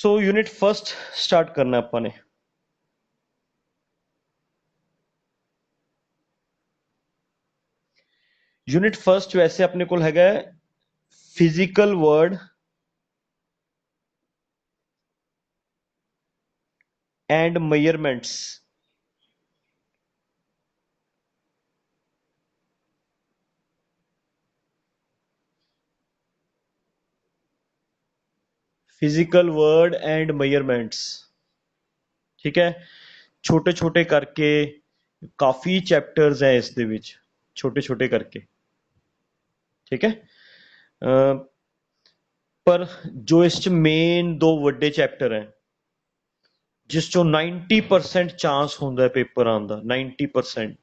So unit first start करना है ਆਪਾਂ ਨੇ। यूनिट फर्स्ट वैसे अपने को हैगा physical word and measurements. Physical word and measurements, ठीक है। छोटे छोटे करके काफ़ी चैप्टर्स हैं इस दे विच, छोटे छोटे करके, ठीक है। पर जो इस मेन दो वड्डे चैप्टर हैं जिस चो 90% चांस होंदा है पेपर आने का, 90%,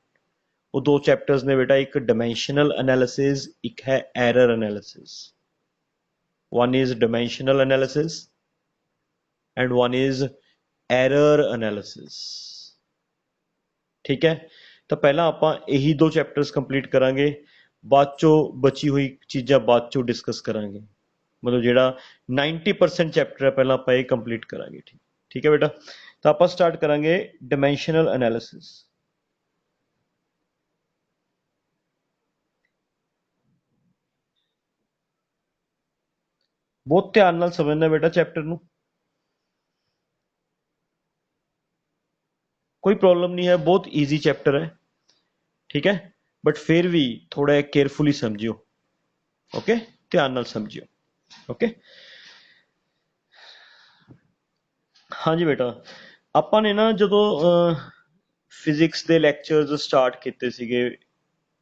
वो दो चैप्टर्स ने बेटा, एक डिमेंशनल एनालिसिस, एक है error analysis. One is dimensional analysis and one is error analysis, ठीक है। तो पहला आपां यही दो चैप्टर्स कंप्लीट करांगे, बाद चो बची हुई चीज़ां बाद चो डिस्कस करांगे। मतलब जेड़ा 90% चैप्टर है पहला आपां ये कंप्लीट करांगे, ठीक ठीक है बेटा। तो आपां स्टार्ट करांगे डिमेंशनल एनालिसिस। बहुत ध्यान नाल समझना बेटा चैप्टर नू, कोई प्रॉब्लम नहीं है, बहुत ईजी चैप्टर है, ठीक है। बट फिर भी थोड़ा केयरफुली समझियो, ओके, ध्यान नाल समझियो, ओके। हाँ जी बेटा, ਆਪਾਂ ਨੇ ਨਾ ਜਦੋਂ ਫਿਜ਼ਿਕਸ ਦੇ ਲੈਕਚਰਸ ਸਟਾਰਟ ਕੀਤੇ ਸੀਗੇ,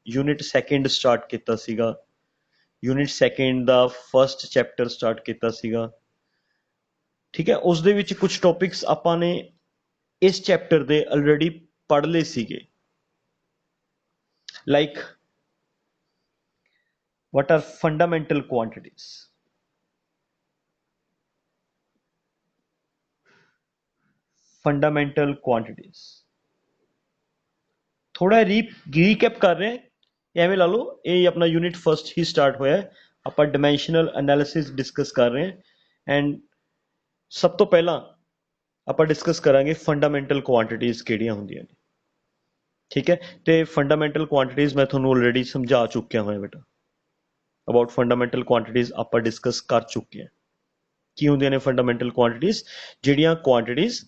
यूनिट सैकेंड स्टार्ट किया सीगा, यूनिट सैकेंड का फर्स्ट चैप्टर स्टार्ट किया सीगा, ठीक है। उस दे विच कुछ टॉपिक्स आपां ने इस चैप्टर दे ऑलरेडी पढ़ ले सीगे, like what are fundamental quantities, fundamental quantities. थोड़ा रीकैप कर रहे हैं, एवं ला लो ये अपना यूनिट फर्स्ट ही स्टार्ट होया है, आप डिमेंशनल एनालिसिस डिस्कस कर रहे हैं। एंड सब तो पहला आप डिस्कस करांगे फंडामेंटल क्वांटिटीज किहड़ियां हुंदियां ने, ठीक है। तो फंडामेंटल क्वांटिटीज मैं थोड़ा ऑलरेडी समझा चुकिया हुआ बेटा, अबाउट फंडामेंटल क्वांटिटीज आप डिस्कस कर चुके हैं। की होंदियां ने फंडामेंटल क्वांटिटीज, जिहड़ियां क्वांटिटीज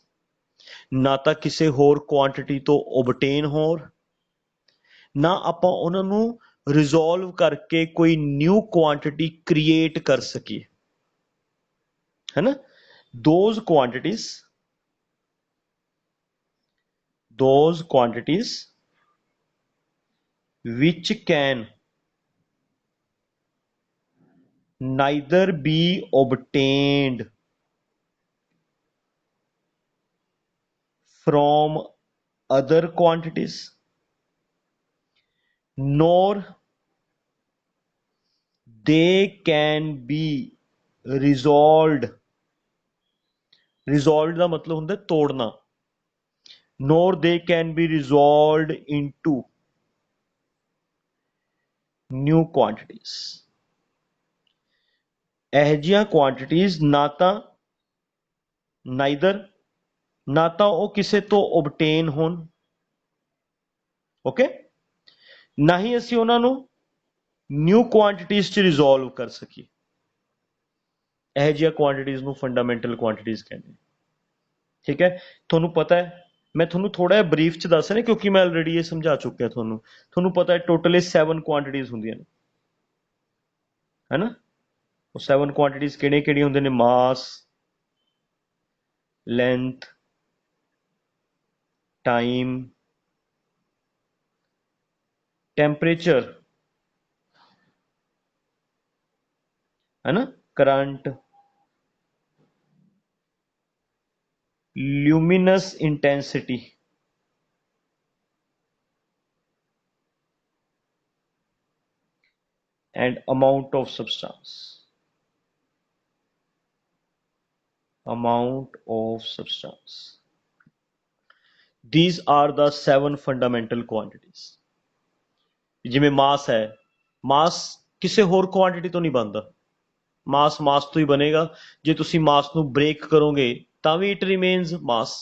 ना तो किसी होर क्वांटिटी तो ओबटेन होर, ना आपां उन्हां नूं रिजोल्व करके कोई न्यू क्वांटिटी क्रिएट कर सकीए, है ना। Those quantities which can neither be obtained from other quantities nor they can be resolved, resolved का मतलब होता है तोड़ना, nor they can be resolved into new quantities। ਇਹੋ क्वांटिटीज ना तो नाइदर, ना तो वो किसी तो obtain होन, ओके, ना ही असी उन्होंने न्यू क्वांटिटीज च रिजोल्व कर सकी। ਇਹੋ क्वांटिटीज ਨੂੰ फंडामेंटल क्वांटिटीज कहते हैं, ठीक है। ਤੁਹਾਨੂੰ पता है, मैं थोड़ा थोड़ा ब्रीफ च दस रहा क्योंकि मैं ऑलरेडी ये समझा चुका थोड़ा पता है टोटली 7 क्वांटिटीज होंदियां ने, है ना। वो 7 क्वांटिटीज किहड़े किहड़े होंदे ने? मास, लेंथ, टाइम, टेम्परेचर, है ना, current, luminous intensity, and amount of substance, amount of substance। These are the 7 fundamental quantities। जिमें मास है, मास किसी होर क्वांटिटी तो नहीं बनता, ਮਾਸ ਮਾਸ ਤੋਂ ਹੀ ਬਣੇਗਾ। ਜੇ ਤੁਸੀਂ ਮਾਸ ਨੂੰ ਬ੍ਰੇਕ ਕਰੋਗੇ ਤਾਂ ਵੀ ਇਟ ਰਿਮੇਨਸ ਮਾਸ।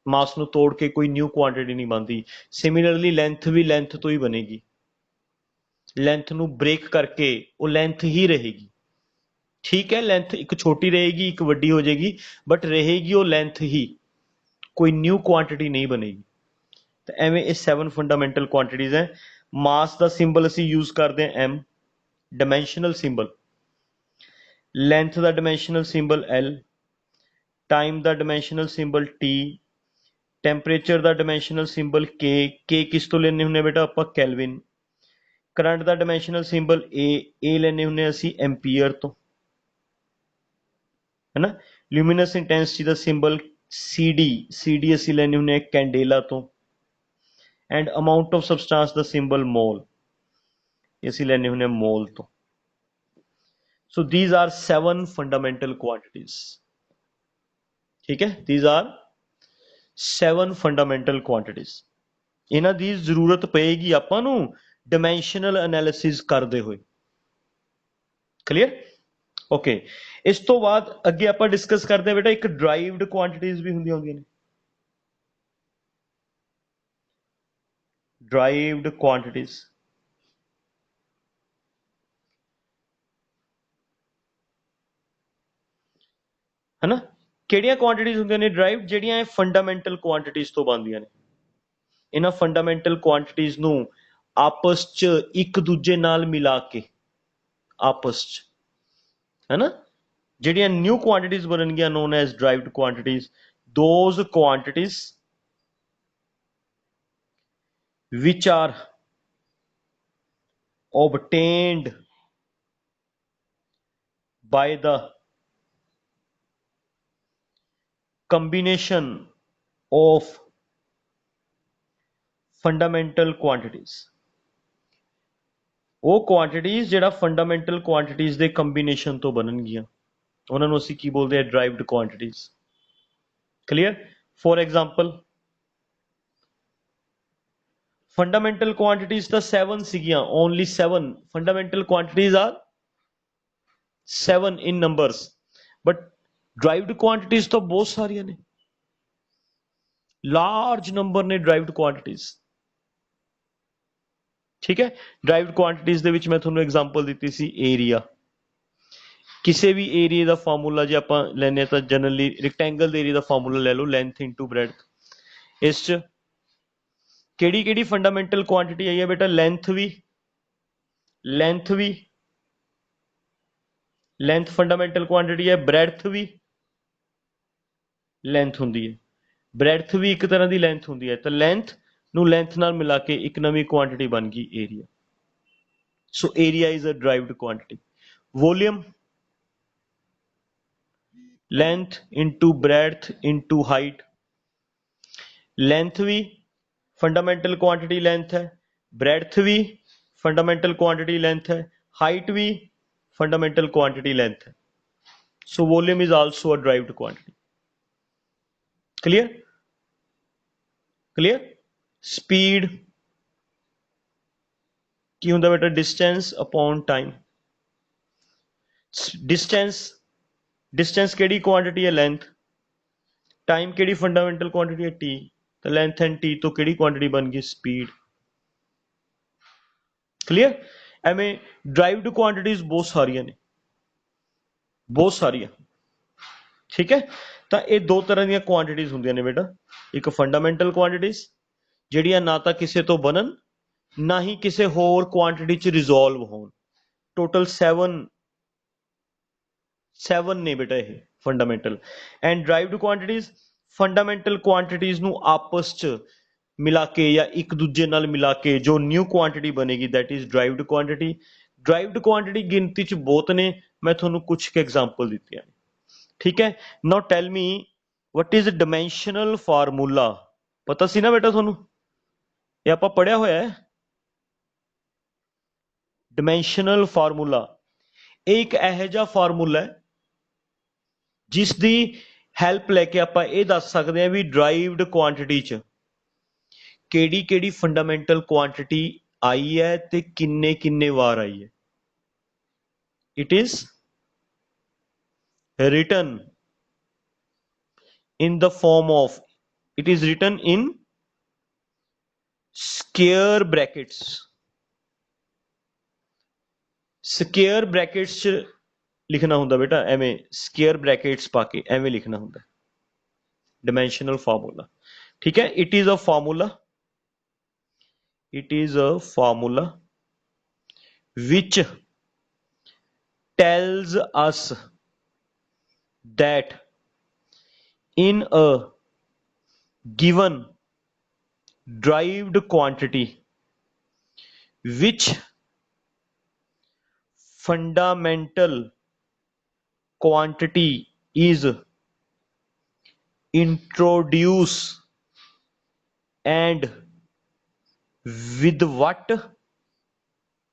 ਮਾਸ ਨੂੰ ਤੋੜ ਕੇ ਕੋਈ ਨਿਊ ਕੁਆਂਟਿਟੀ ਨਹੀਂ ਬਣਦੀ। ਸਿਮਿਲਰਲੀ ਲੈਂਥ ਵੀ ਲੈਂਥ ਤੋਂ ਹੀ ਬਣੇਗੀ। ਲੈਂਥ ਨੂੰ ਬ੍ਰੇਕ ਕਰਕੇ ਉਹ ਲੈਂਥ ਹੀ ਰਹੇਗੀ। ਠੀਕ ਹੈ, ਲੈਂਥ ਇੱਕ ਛੋਟੀ ਰਹੇਗੀ ਇੱਕ ਵੱਡੀ ਹੋ ਜਾਏਗੀ, ਬਟ ਰਹੇਗੀ ਉਹ ਲੈਂਥ ਹੀ, ਕੋਈ ਨਿਊ ਕੁਆਂਟਿਟੀ ਨਹੀਂ ਬਣੇਗੀ। ਤਾਂ ਐਵੇਂ ਇਹ 7 ਫੰਡਾਮੈਂਟਲ ਕੁਆਂਟੀਟੀਜ਼ ਹੈ। ਮਾਸ ਦਾ ਸਿੰਬਲ ਅਸੀਂ ਯੂਜ਼ ਕਰਦੇ ਹਾਂ m, ਡਾਇਮੈਂਸ਼ਨਲ ਸਿੰਬਲ। ਲੈਂਥ ਦਾ ਡਾਇਮੈਂਸ਼ਨਲ ਸਿੰਬਲ l, ਟਾਈਮ ਦਾ ਡਾਇਮੈਂਸ਼ਨਲ ਸਿੰਬਲ t, ਟੈਂਪਰੇਚਰ ਦਾ ਡਾਇਮੈਂਸ਼ਨਲ ਸਿੰਬਲ k ਕਿਸ ਤੋਂ ਲੈਣੇ ਹੁੰਦੇ ਬੇਟਾ ਆਪਾਂ, ਕੈਲਵਿਨ। ਕਰੰਟ ਦਾ ਡਾਇਮੈਂਸ਼ਨਲ ਸਿੰਬਲ a ਲੈਣੇ ਹੁੰਦੇ ਅਸੀਂ ਐਂਪੀਅਰ ਤੋਂ, ਹੈ ਨਾ। ਲਿਊਮੀਨਸ ਇੰਟੈਂਸਿਟੀ ਦਾ ਸਿੰਬਲ cd ਅਸੀਂ ਲੈਣੇ ਹੁੰਦੇ ਹਾਂ ਕੈਂਡੇਲਾ ਤੋਂ। ਐਂਡ ਅਮਾਊਂਟ ਆਫ ਸਬਸਟੈਂਸ ਦਾ ਸਿੰਬਲ ਮੋਲ, ਅਸੀਂ ਲੈਣੇ ਹੁੰਦੇ ਹਾਂ ਮੋਲ ਤੋਂ। So these are 7 fundamental quantities. ठीक है, these are 7 fundamental quantities. ਇਹਨਾਂ ਦੀ ਜ਼ਰੂਰਤ ਪਏਗੀ ਆਪਾਂ ਨੂੰ ਡਾਇਮੈਂਸ਼ਨਲ ਐਨਾਲਿਸਿਸ ਕਰਦੇ ਹੋਏ। ਕਲੀਅਰ? ਓਕੇ, ਇਸ ਤੋਂ ਬਾਅਦ ਅੱਗੇ ਆਪਾਂ ਡਿਸਕਸ ਕਰਦੇ ਹਾਂ ਬੇਟਾ ਇੱਕ ਡਰਾਈਵਡ ਕੁਆਂਟੀਟੀਜ਼ ਵੀ ਹੁੰਦੀਆਂ ਨੇ। ਡਰਾਈਵਡ ਕੁਆਂਟੀਟੀਜ਼, ਹੈ ਨਾ। ਕਿਹੜੀਆਂ ਕੁਆਂਟੀਟੀਜ਼ ਹੁੰਦੀਆਂ ਨੇ ਡਰਾਈਵਡ? ਜਿਹੜੀਆਂ ਇਹ ਫੰਡਾਮੈਂਟਲ ਕੁਆਂਟੀਟੀਜ਼ ਤੋਂ ਬਣਦੀਆਂ ਨੇ। ਇਹਨਾਂ ਫੰਡਾਮੈਂਟਲ ਕੁਆਂਟੀਟੀਜ਼ ਨੂੰ ਆਪਸ 'ਚ ਇੱਕ ਦੂਜੇ ਨਾਲ ਮਿਲਾ ਕੇ, ਆਪਸ 'ਚ, ਹੈ ਨਾ, ਜਿਹੜੀਆਂ ਨਿਊ ਕੁਆਂਟੀਟੀਜ਼ ਬਣਨਗੀਆਂ known as derived quantities. Those quantities which are obtained by the combination of fundamental quantities। ਉਹ ਕੁਆਂਟੀਟੀਜ਼ ਜਿਹੜਾ ਫੰਡਾਮੈਂਟਲ ਕੁਆਂਟੀਟੀਜ਼ ਦੇ ਕੰਬੀਨੇਸ਼ਨ ਤੋਂ ਬਣਨਗੀਆਂ, ਉਹਨਾਂ ਨੂੰ ਅਸੀਂ ਕੀ ਬੋਲਦੇ ਹਾਂ? Derived quantities. Clear? For example, fundamental quantities ਤਾਂ 7 ਸੀਗੀਆਂ, only 7 fundamental quantities are 7 in numbers, but derived quantities ਤਾਂ ਬਹੁਤ ਸਾਰੀਆਂ ਨੇ, ਲਾਰਜ ਨੰਬਰ ਨੇ ਡਰਾਈਵਡ ਕੁਆਂਟੀਟੀਜ਼। ਠੀਕ ਹੈ, ਡਰਾਈਵਡ ਕੁਆਂਟੀਟੀਜ਼ ਦੇ ਵਿੱਚ ਮੈਂ ਤੁਹਾਨੂੰ ਐਗਜ਼ਾਮਪਲ ਦਿੱਤੀ ਸੀ ਏਰੀਆ। ਕਿਸੇ ਵੀ ਏਰੀਏ ਦਾ ਫਾਰਮੂਲਾ ਜੇ ਆਪਾਂ ਲੈਂਦੇ ਹਾਂ ਤਾਂ ਜਨਰਲੀ ਰੈਕਟੈਂਗਲ ਦੇ ਏਰੀਆ ਦਾ ਫਾਰਮੂਲਾ ਲੈ ਲਓ, ਲੈਂਥ ਇੰਟੂ ਬ੍ਰੈਡਥ। ਇਸ 'ਚ ਕਿਹੜੀ ਕਿਹੜੀ ਫੰਡਾਮੈਂਟਲ ਕੁਆਂਟੀਟੀ ਆਈ ਹੈ ਬੇਟਾ? ਲੈਂਥ ਵੀ ਲੈਂਥ ਫੰਡਾਮੈਂਟਲ ਕੁਆਂਟੀਟੀ ਹੈ, ਬ੍ਰੈਡਥ ਵੀ ਲੈਂਥ ਹੁੰਦੀ ਹੈ, ਬ੍ਰੈਡਥ ਵੀ ਇੱਕ ਤਰ੍ਹਾਂ ਦੀ ਲੈਂਥ ਹੁੰਦੀ ਹੈ। ਤਾਂ ਲੈਂਥ ਨੂੰ ਲੈਂਥ ਨਾਲ ਮਿਲਾ ਕੇ ਇੱਕ ਨਵੀਂ ਕੁਆਂਟੀਟੀ ਬਣ ਗਈ area. So area is a derived quantity. Volume, length into breadth into height। Length भी फंडामेंटल क्वांटिटी लेंथ है, ब्रेड्थ भी फंडामेंटल क्वांटिटी लेंथ है, हाइट भी फंडामेंटल क्वांटिटी लेंथ है। So volume is also a derived quantity. Clear? Clear? Speed की होंदा बेटा? Distance upon time. Distance केड़ी क्वांटिटी है? लेंथ। टाइम केड़ी फंडामेंटल क्वांटिटी है? टी। तो लेंथ एंड टी तो केड़ी क्वांटिटी बन गई? स्पीड। क्लियर? एवें ड्राइव्ड क्वांटिटीज बहुत सारिया ने, बहुत सारिया। ठीक है, तो ये दो तरह दी क्वांटिटीज होंदियां ने बेटा। एक फंडामेंटल क्वांटिटीज जिहड़ियां ना तो किसी तो बनन ना ही किसी होर क्वांटिटी च रिजोल्व होन। टोटल 7 ने बेटा ये fundamental. And derived quantities fundamental quantities नू आपस च मिला के या एक दूजे नाल मिला के जो न्यू क्वांटिटी बनेगी that is derived quantity. Derived quantity गिनती च बहुत ने, मैं थोनू कुछ के एग्जांपल दित्तियां। ठीक है, now tell me what is dimensional formula? पता सी ना बेटा थोनू? ये आपां पढ़िया होया है। डायमेंशनल फार्मूला एक इहो जिहा फार्मूला है जिस दी हैल्प लैके आपां ये दस सकते हैं भी ड्राइव्ड क्वांटिटी च केड़ी केड़ी फंडामेंटल क्वांटिटी आई है ते किन्ने किन्ने वार आई है। it is written in the form of, it is written in square brackets. Square brackets च लिखना हुंदा बेटा, एवें स्केयर ब्रैकेट्स पाके एवें लिखना हुंदा डिमेंशनल फार्मूला। ठीक है, it is a formula, it is a formula which tells us that in a given derived quantity which fundamental quantity is introduced and with what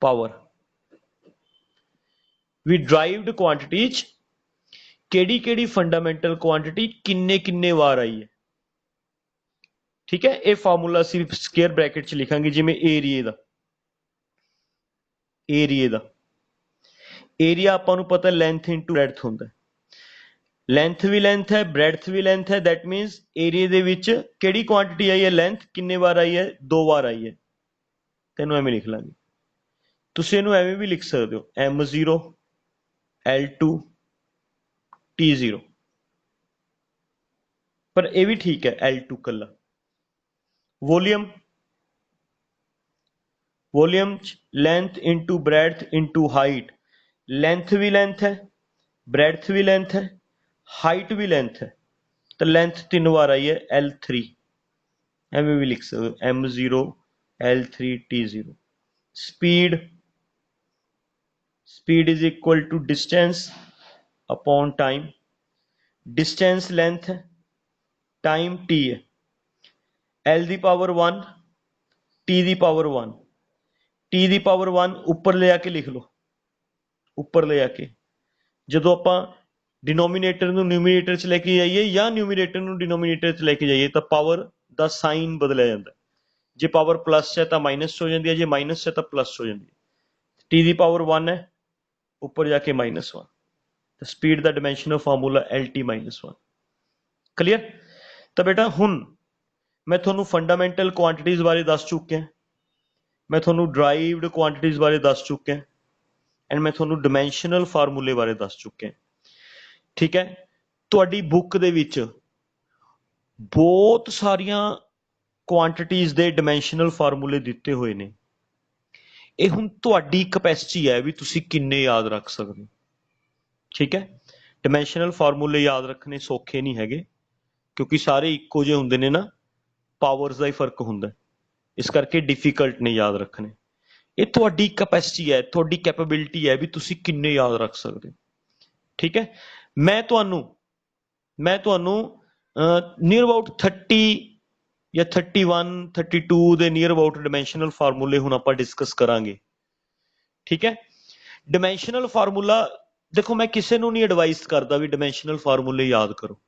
power, we derived quantity च केड़ी केड़ी fundamental quantity किन्ने किन्ने वार आई है। ठीक है, ये formula सिर्फ स्केयर ब्रैकेट च लिखांगे, जिवें एरिए दा, एरिए दा एरिया आपां नूं पता लेंथ इनटू ब्रेडथ हुंदा है, लेंथ भी लेंथ है, ब्रेडथ भी लेंथ है, दैट मीनस एरिए दे विच केड़ी क्वांटिटी आई है, लेंथ किन्ने बार आई है, 2 बार आई है। तैनूं एवें लिख लांगे, तुसीं इहनूं एवें भी लिख सकदे हो, m0 l2 t0, पर यह भी ठीक है l2 कला। Volume, volume length into breadth into height, length भी लेंथ है, ब्रेडथ भी लेंथ है, हाइट भी लेंथ है, तो लेंथ 3 बार आई है l3, एवें भी लिख सकते हो m0 l3 t0। Speed, speed is equal to distance upon time, distance length है, टाइम t है, l दी पावर 1 t दी पावर 1, t दी पावर 1 उपर ले आके लिख लो, उपर ले आके जो आप डिनोमीनेटर नूं न्यूमीनेटर च लेके जाइए या न्यूमीनेटर नूं डिनोमीनेटर च लेके जाइए तो पावर दा साइन बदलिया जाता है, जे पावर प्लस है तो माइनस हो जाती है, जे माइनस है तो प्लस हो जाती है। टी दी पावर 1 है, उपर जाके -1, तो स्पीड का डिमेंशनल फार्मूला LT-1। क्लीयर? तो बेटा हुण मैं थोनू फंडामेंटल क्वांटिटीज बारे दस चुकिया, मैं थोनू ड्राइव्ड क्वांटिटीज बारे दस चुकिया, एंड मैं थोनू डिमेंशनल फार्मूले बारे दस चुकिया। ठीक है, तुहाडी बुक दे विच बहुत सारिया क्वांटिटीज दे डिमेंशनल फार्मूले दिते हुए ने, ये हुण तुहाडी कैपेसिटी है भी तुसी किन्ने याद रख सकदे हो। ठीक है, डिमेंशनल फार्मूले याद रखने सौखे नहीं हैगे, क्योंकि सारे इक्को जे हुंदे ने ना, पावर्स का ही फर्क हुंदा, इस करके डिफिकल्ट ने याद रखने। ये तुहाडी कैपेसिटी है, तुहाडी कैपेबिलिटी है भी तुसी किन्ने याद रख सकदे हो। ठीक है, मैं तुहानू नियर अबाउट 30 या 31 32 दे नियर अबाउट डिमेंशनल फार्मूले हुण आपां डिस्कस करांगे। ठीक है, डिमेंशनल फार्मूला देखो मैं किसी नूं नहीं एडवाइस करदा भी डिमेंशनल फार्मूले याद करो।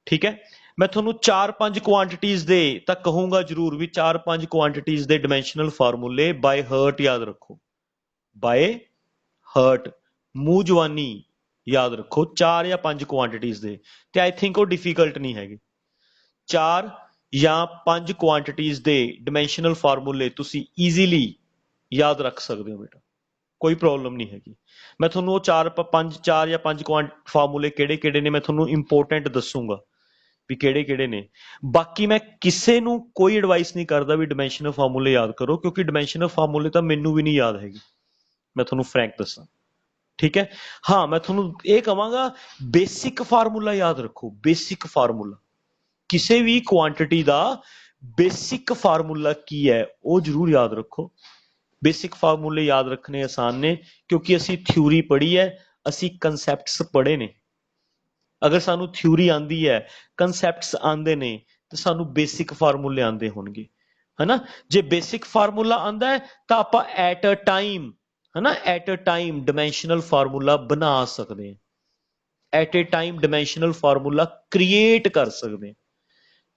ठीक है, मैं थोनू 4-5 क्वांटिटीज दे तक कहूंगा जरूर भी 4-5 क्वांटिटीज दे डिमेंशनल फार्मूले बाय हर्ट याद रखो, बाय हर्ट मूंह जवानी याद रखो, 4 या 5 क्वांटिटीज दे, ते आई थिंक वो डिफिकल्ट नहीं हैगे। 4 या 5 क्वांटिटीज दे डिमेंशनल फार्मूले तुसी ईजीली याद रख सकते हो बेटा, कोई प्रॉब्लम नहीं हैगी। मैं थोनू 4 या 5 फार्मूले केड़े केड़े ने मैं थोनू इंपोर्टेंट दसूंगा भी केड़े केड़े ने। बाकी मैं किसी नूं कोई एडवाइस नहीं करता भी डिमेंशनल फार्मूले याद करो, क्योंकि डिमेंशनल फार्मूले तो मैनू भी नहीं याद हैगी, मैं थोनू फ्रैंक दसा। ठीक है, हाँ मैं थोनू ये कहांगा बेसिक फार्मूला याद रखो, बेसिक फार्मूला किसी भी क्वांटिटी का बेसिक फार्मूला की है वो जरूर याद रखो। बेसिक फार्मूले याद रखने आसान ने, क्योंकि असी थ्योरी पढ़ी है, असी कंसैप्ट्स पढ़े ने। अगर सानू थ्योरी आंदी है, कंसैप्ट्स आंदे ने, तो सानू बेसिक फार्मूले आंदे होणगे, है ना। जे बेसिक फार्मूला आंदा है तो आपां एट अ टाइम, है ना, at a time dimensional formula बना सकते हैं, at a time dimensional formula create कर सकते हैं।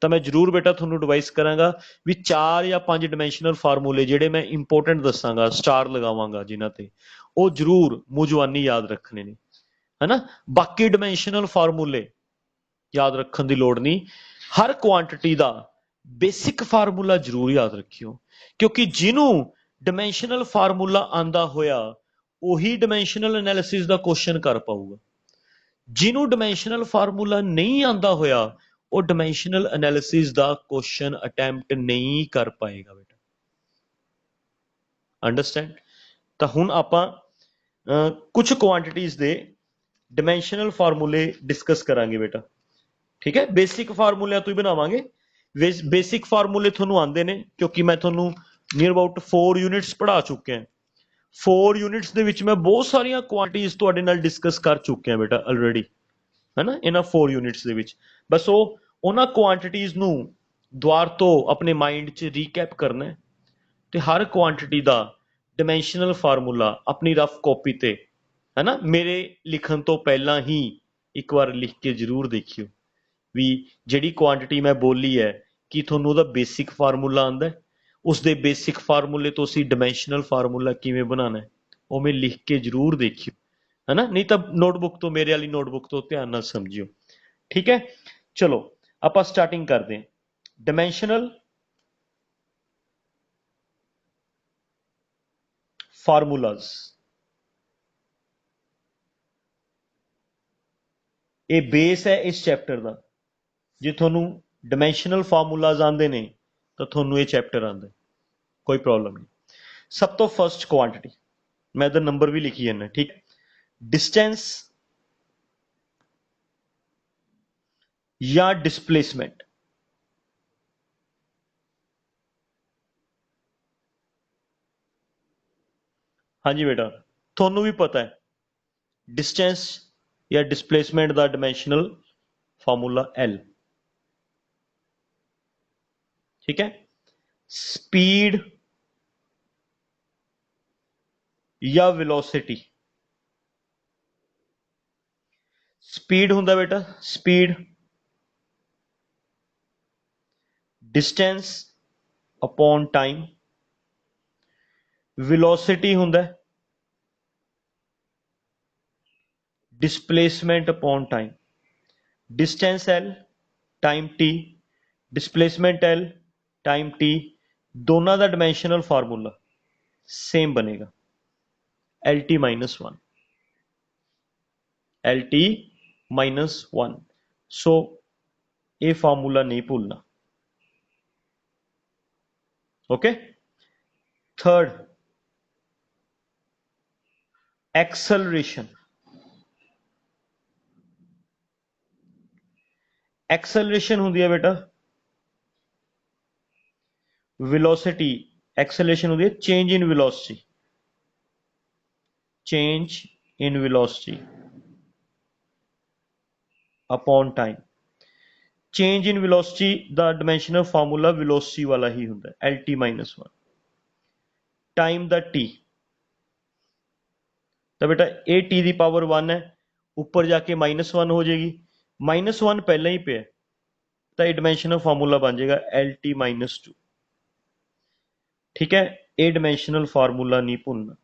तो मैं जरूर बेटा थोनू एडवाइस करांगा भी 4 या 5 डिमेंशनल फार्मूले जिहड़े मैं इंपोर्टेंट दसांगा, स्टार लगावांगा जिन्हां ते, ਉਹ ਜ਼ਰੂਰ ਮੂੰਹ ਯਾਦ ਰੱਖਣੇ ਨੇ, है ना। बाकी डिमेंशनल फार्मूले याद रखने की लोड़ नहीं, हर क्वांटिटी का बेसिक फार्मूला जरूर याद रखियो, क्योंकि जिन्हों डिमेंशनल फार्मूला आंदा होया उही डिमेंशनल एनालिसिस का क्वेश्चन कर पाऊगा, जिन्हों डिमेंशनल फार्मूला नहीं आंदा होया वो डिमेंशनल एनालिसिस का क्वेश्चन अटैम्प्ट नहीं कर पाएगा बेटा, अंडरस्टैंड। तो हुण आपां कुछ क्वांटिटीज़ दे डिमेंशनल फार्मूले डिस्कस करांगे बेटा, ठीक है। बेसिक फार्मूलिਆਂ ਤੋਂ ਹੀ ਬਣਾਵਾਂਗੇ, बेसिक फार्मूले ਤੁਹਾਨੂੰ ਆਉਂਦੇ ਨੇ क्योंकि मैं ਤੁਹਾਨੂੰ ਨੀਅਰ ਅਬਾਊਟ 4 यूनिट्स ਪੜ੍ਹਾ ਚੁੱਕਿਆ ਹਾਂ। 4 यूनिट्स ਦੇ ਵਿੱਚ ਮੈਂ ਬਹੁਤ ਸਾਰੀਆਂ ਕੁਆਂਟੀਟੀਜ਼ ਤੁਹਾਡੇ ਨਾਲ ਡਿਸਕਸ ਕਰ ਚੁੱਕਿਆ ਬੇਟਾ ਆਲਰੇਡੀ, ਹੈ ਨਾ। ਇਹਨਾਂ 4 यूनिट्स ਦੇ ਵਿੱਚ ਬਸ ਉਹਨਾਂ ਕੁਆਂਟੀਟੀਜ਼ ਨੂੰ ਦੁਬਾਰ ਤੋਂ ਆਪਣੇ ਮਾਈਂਡ 'ਚ ਰੀਕੈਪ ਕਰਨਾ ਹੈ, ਤੇ ਹਰ ਕੁਆਂਟੀਟੀ ਦਾ ਡਿਮੈਂਸ਼ਨਲ ਫਾਰਮੂਲਾ ਆਪਣੀ ਰਫ ਕਾਪੀ ਤੇ, है ना, मेरे लिखन तो पहला ही एक बार लिख के जरूर देखियो भी जिहड़ी क्वांटिटी मैं बोली है कि तुहानूं उहदा बेसिक फार्मूला आंदा है, उसदे बेसिक फार्मूले तो असीं डिमेंशनल फार्मूला किवें बनाना है वो मैं लिख के जरूर देखियो, है ना। नहीं तो नोटबुक तो, मेरे वाली नोटबुक तो ध्यान नाल समझियो, ठीक है। चलो आपां स्टार्टिंग करदे हां। डिमेंशनल फार्मूलाज, ये बेस है इस चैप्टर का। जे थोनू डिमेंशनल फार्मूलाज आंदे ने तो थोनू ये चैप्टर आंदा है, कोई प्रॉब्लम नहीं। सब तो फर्स्ट क्वांटिटी, मैं इधर नंबर भी लिखी जाना, ठीक है। डिस्टेंस या डिस्प्लेसमेंट, हाँ जी बेटा, थोनू भी पता है डिस्टेंस या डिस्प्लेसमेंट का डिमेंशनल फार्मूला एल, ठीक है। स्पीड या वेलोसिटी, स्पीड हुंदा बेटा speed, distance upon time, velocity हुंदा displacement upon time. Distance L, time T, displacement L, time T, दोनों का डिमेंशनल फार्मूला सेम बनेगा, L T minus one, L T minus one. So ये formula नहीं भूलना, okay. Third, acceleration. Acceleration होंदी है बेटा वेलोसिटी, एक्सेलरेशन होंदी है change in velocity, change in velocity upon time. Change in velocity दा डिमेंशनल फार्मूला वेलोसिटी वाला ही होंदा है, L T minus one. Time दा टी, तो बेटा A T the power one है, ऊपर जाके माइनस वन हो जाएगी, माइनस वन पहले ही पे, तो ये डिमेंशनल फार्मूला बन जाएगा एल टी माइनस टू, ठीक है। ये डिमेंशनल फार्मूला नहीं भूलना।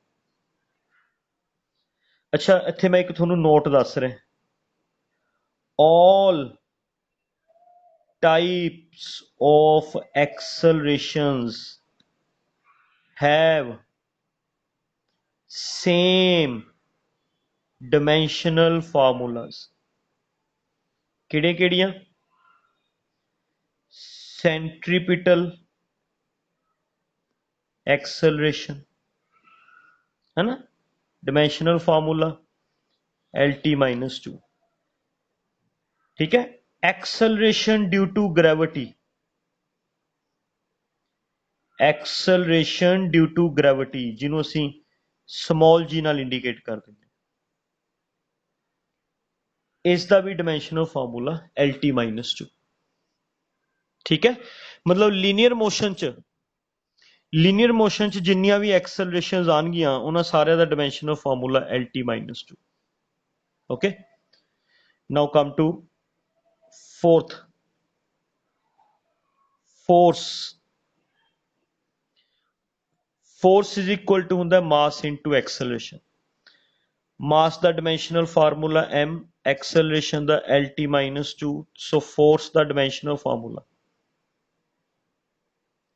अच्छा इत्थे मैं एक थोनू नोट दस रहा, all types of accelerations have same dimensional formulas. किहड़े किहड़ियां? सेंट्रीपिटल एक्सेलरेशन, है ना, dimensional formula L T minus two, ठीक है। Acceleration due to gravity, acceleration due to gravity जिन्हों असी स्मॉल जी नाल इंडिकेट कर देंगे, इसका भी dimensional formula L T minus two, ठीक है। मतलब लीनियर मोशन च जिन्नियां भी एक्सेलरेशन आनगियां उन्हां सारे का dimensional formula L T minus two, okay. Now come to fourth, force. Force is equal to होंदा मास इनटू एक्सेलरेशन, मास द डायमेंशनल फार्मूला m, एक्सेलरेशन द lt -2, सो फोर्स द डायमेंशनल फार्मूला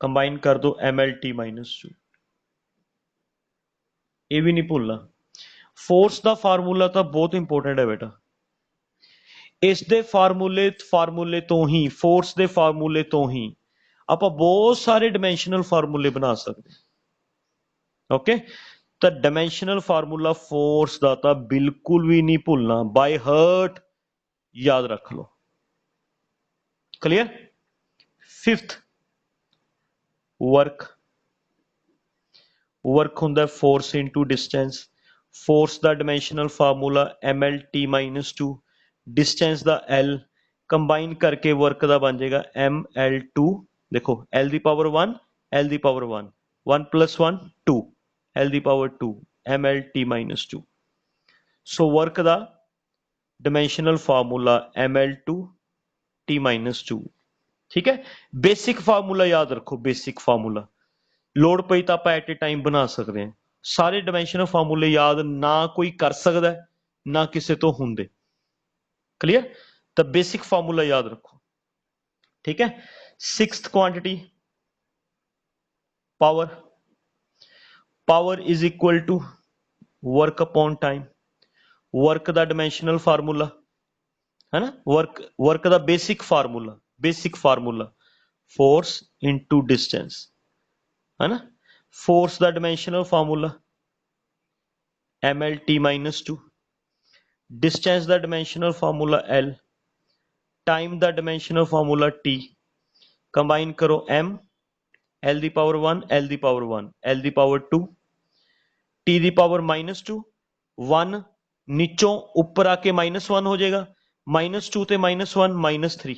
कंबाइन कर दो mlt -2। ये भी नहीं भूलना। फोर्स द फार्मूला तो बहुत इंपॉर्टेंट है बेटा। इस दे फार्मूले तो ही, फोर्स दे फार्मूले तो ही आप बहुत सारे डायमेंशनल फार्मूले बना सकते। ओके, तो डायमेंशनल फार्मूला फोर्स का तो बिल्कुल भी नहीं भूलना, बाय हर्ट याद रख लो। क्लियर। Fifth, work. वर्क होंगे फोर्स इंटू डिस्टेंस। फोर्स का डायमेंशनल फार्मूला mlt -2, डिस्टेंस का l, कंबाइन करके वर्क का बन जाएगा ml2। देखो l दी पावर 1, l दी पावर 1, 1 + 1 2, l दी पावर 2, mlt -2। सो वर्क का डायमेंशनल फार्मूला ml2 t -2। ठीक है, बेसिक फार्मूला याद रखो, बेसिक फार्मूला लोड़ पई तो आप एट ए टाइम बना सकते हैं। सारे डायमेंशनल फार्मूले याद ना कोई कर सकता है, ना किसी तो होंगे। क्लियर, तो बेसिक फार्मूला याद रखो। ठीक है। Sixth quantity, power. Power is equal to work upon time. Work का डायमेंशनल फार्मूला है ना, वर्क का basic formula force into distance है ना। फोर्स का डायमेंशनल फार्मूला mlt -2, डिस्टेंस का डायमेंशनल फार्मूला l, टाइम का डायमेंशनल फार्मूला t, कंबाइन करो m, l दी पावर 1, l दी पावर 1, l दी पावर 2, t दी पावर -2, 1 नीचों ऊपर आके -1 हो जाएगा, -2 ते -1 -3,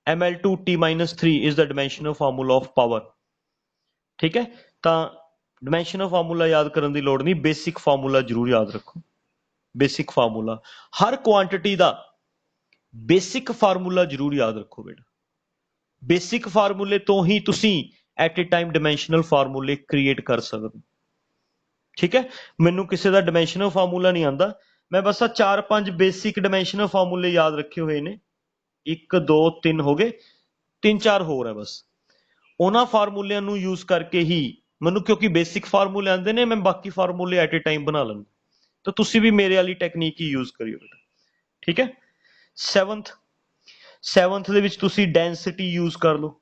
ml2 t -3 is the dimensional formula of power. ठीक है, तो डायमेंशनल फार्मूला याद करने की लोड़ नहीं, बेसिक फार्मूला जरूर याद रखो। बेसिक फार्मूला हर क्वांटिटी का बेसिक फार्मूला जरूर याद रखो बेटा। बेसिक फार्मूले तो ही तुसी एट ए टाइम डायमेंशनल फार्मूले क्रिएट कर सकते। ठीक है, मैनू किसी का डायमेंशनल फार्मूला नहीं आता, मैं बस 4-5 बेसिक डायमेंशनल फार्मूले याद रखे हुए ने, 1 2 3 हो गए, 3-4 होर है बस। उन्होंने फार्मूलिया यूज करके ही मैनू, क्योंकि बेसिक फार्मूले आते ने, मैं बाकी फार्मूले एट ए टाइम बना लें। तो तुसी भी मेरे वाली टेक्निक ही यूज करियो बेटा। ठीक है। सैवंथ ਦੇ ਵਿੱਚ ਤੁਸੀਂ ਡੈਂਸਿਟੀ ਯੂਜ਼ ਕਰ ਲਓ।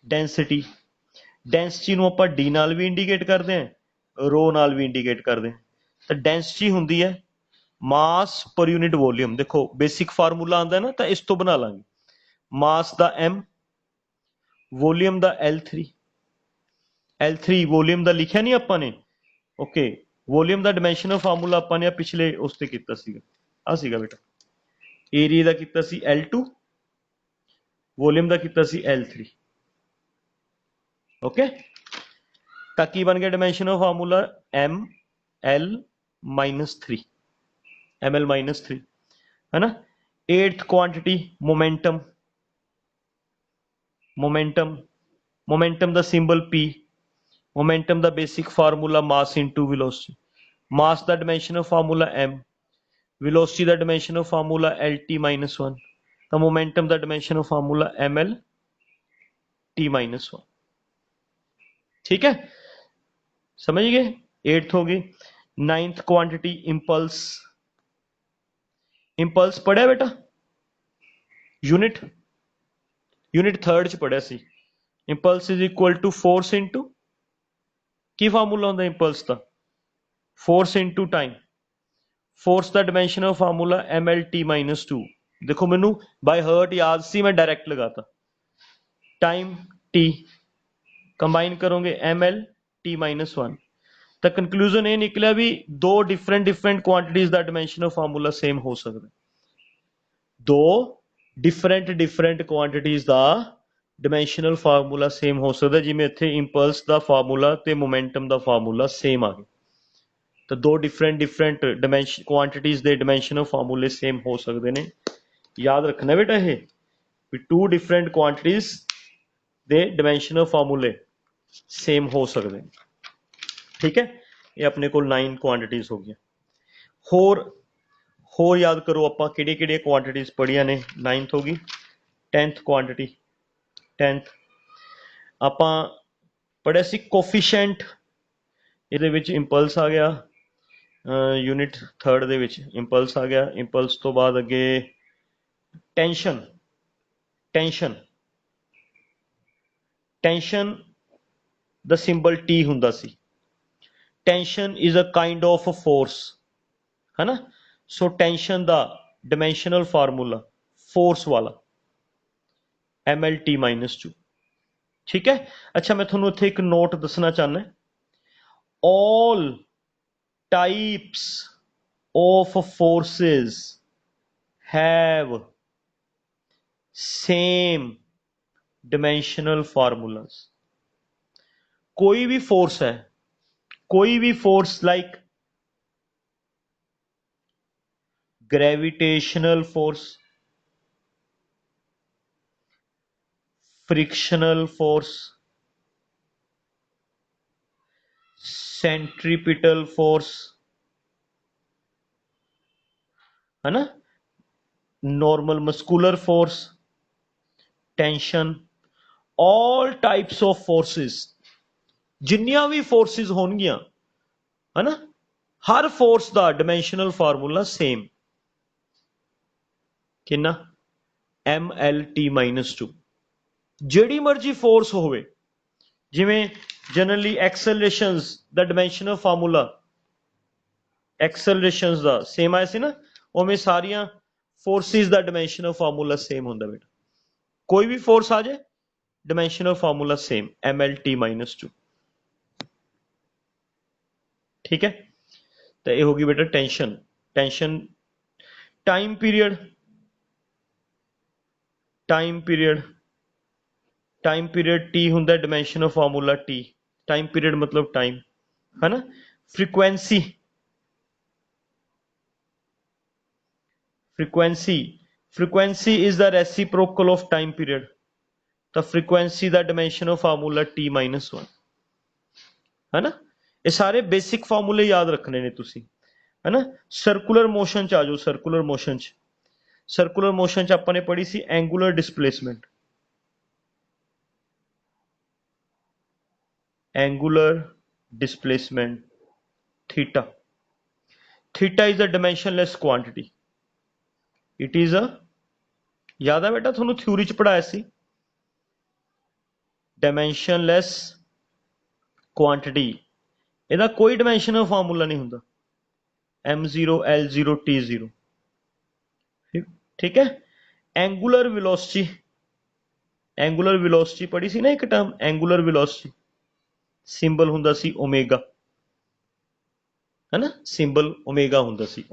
ਡੈਂਸਿਟੀ ਨੂੰ ਆਪਾਂ ਡੀ ਨਾਲ ਵੀ ਇੰਡੀਕੇਟ ਕਰਦੇ ਹਾਂ, ਰੋ ਨਾਲ ਵੀ ਇੰਡੀਕੇਟ ਕਰਦੇ ਹਾਂ। ਤਾਂ ਡੈਂਸਿਟੀ ਹੁੰਦੀ ਹੈ ਮਾਸ ਪਰ ਯੂਨਿਟ ਵੋਲਿਊਮ। ਦੇਖੋ ਬੇਸਿਕ ਫਾਰਮੂਲਾ ਆਉਂਦਾ ਨਾ, ਤਾਂ ਇਸ ਤੋਂ ਬਣਾ ਲਾਂਗੇ। ਮਾਸ ਦਾ m, ਵੋਲਿਊਮ ਦਾ L3 ਵੋਲਿਊਮ ਦਾ ਲਿਖਿਆ ਨਹੀਂ ਆਪਾਂ ਨੇ। ਓਕੇ, ਵੋਲਿਊਮ ਦਾ ਡਾਇਮੈਂਸ਼ਨਲ ਫਾਰਮੂਲਾ ਆਪਾਂ ਨੇ ਪਿਛਲੇ ਉਸ ਤੇ ਕੀਤਾ ਸੀਗਾ, ਆ ਸੀਗਾ ਬੇਟਾ। ਏਰੀਆ ਦਾ ਕੀਤਾ ਸੀ L2, वॉल्यूम का किया सी L3। ओके, ताकि बन गया dimension of formula ML -3, ML -3 है ना। Eighth quantity momentum. मोमेंटम का सिंबल P। मोमेंटम का basic formula mass into velocity. Mass का dimension of formula M, velocity का डायमेंशन ऑफ फार्मूला LT -1, तो मोमेंटम का dimension of formula ML T -1। ठीक है, समझ गए। एट्थ हो गई। Ninth quantity impulse. इंपल्स पढ़िया बेटा, यूनिट थर्ड च पढ़िया सी। Impulse is equal to force into की फार्मूला होंगे इंपल्स का, फोर्स इंटू टाइम। फोर्स का डायमेंशनल फार्मूला MLT -2। देखो मैनू बाय हर्ट याद सी, मैं डायरैक्ट लगाता। टाइम T, कंबाइन करोगे MLT -1। तो कंक्लूजन ये निकलिया भी दो डिफरेंट क्वांटिटीज का डायमेंशनल फार्मूला सेम हो सकता है। दो डिफरेंट क्वांटिटीज का डायमेंशनल फार्मूला सेम हो सकता है, जिमें इत्थे इंपल्स का फार्मूला ते मोमेंटम का फार्मूला सेम आ गए। तो दो डिफरेंट डायमेंशन क्वांटिटीज के डायमेंशनल फार्मूले सेम हो सकते हैं। याद रखना बेटा ये भी टू डिफरेंट क्वांटिटीज के डायमेंशनल फार्मूले सेम हो सकते हैं। ठीक है, ये अपने को 9 क्वांटिटीज हो गई। होर याद करो ਆਪਾਂ ਕਿਹੜੀਆਂ ਕੁਆਂਟੀਟੀਜ਼ ਪੜੀਆਂ ਨੇ। 9th ਹੋ ਗਈ। 10th ਕੁਆਂਟੀਟੀ 10th ਆਪਾਂ ਪੜਿਆ ਸੀ ਕੋਫੀਸ਼ੀਐਂਟ, ਇਹਦੇ ਵਿੱਚ ਇੰਪਲਸ ਆ ਗਿਆ। ਯੂਨਿਟ 3rd ਦੇ ਵਿੱਚ ਇੰਪਲਸ ਆ ਗਿਆ। ਇੰਪਲਸ ਤੋਂ ਬਾਅਦ ਅੱਗੇ ਟੈਂਸ਼ਨ ਦਾ ਸਿੰਬਲ ਟੀ ਹੁੰਦਾ ਸੀ। Tension is a kind of force है ना। सो टेंशन का डिमेंशनल फार्मूला फोर्स वाला ML_T-2। ठीक है। अच्छा मैं थोड़ा इत्थे एक नोट दसना चाहना, all types of forces have same dimensional formulas. कोई भी फोर्स है, कोई भी force like gravitational force, frictional force, centripetal force है ना, normal muscular force, tension, all types of forces, जिन्नियां भी फोर्सेस होनगियां है ना, हर फोर्स का डिमेंशनल फार्मूला सेम कितना ML_T-2। जिहड़ी मर्जी फोर्स होवे, जिवें जनरली एक्सेलरेशंस दा डिमेंशनल फार्मूला एक्सेलरेशंस दा सेम आया सी ना, उवें सारियां फोर्सेस दा डिमेंशनल फार्मूला सेम हुंदा बेटा। कोई भी फोर्स आ जाए डिमेंशनल फार्मूला सेम ML_T-2। ठीक है। तो ये होगी बेटा टेंशन। टाइम पीरियड टी हुंदा dimensional formula T. Time period मतलब टाइम है ना। Frequency is the reciprocal of time period. तो फ्रीक्वेंसी का डिमेंशनल फार्मूला T-1 है ना। ये सारे बेसिक फार्मूले याद रखने ने तुसी है ना। सर्कुलर मोशन च आ जाओ। सर्कुलर मोशन च आपने पढ़ी सी angular displacement. Theta is a dimensionless quantity. It is a, याद है बेटा थोनू थ्योरी च पढ़ाया सी, डिमेंशनलैस क्वांटिटी। ਇਹਦਾ कोई डिमेंशनल फार्मूला नहीं होंदा। M0 L0 T0। ठीक है। एंगुलर वेलोसिटी पढ़ी सी ना एक टर्म, एंगुलर वेलोसिटी। सिंबल हुंदा सी ओमेगा है ना। सिंबल ओमेगा हुंदा सी।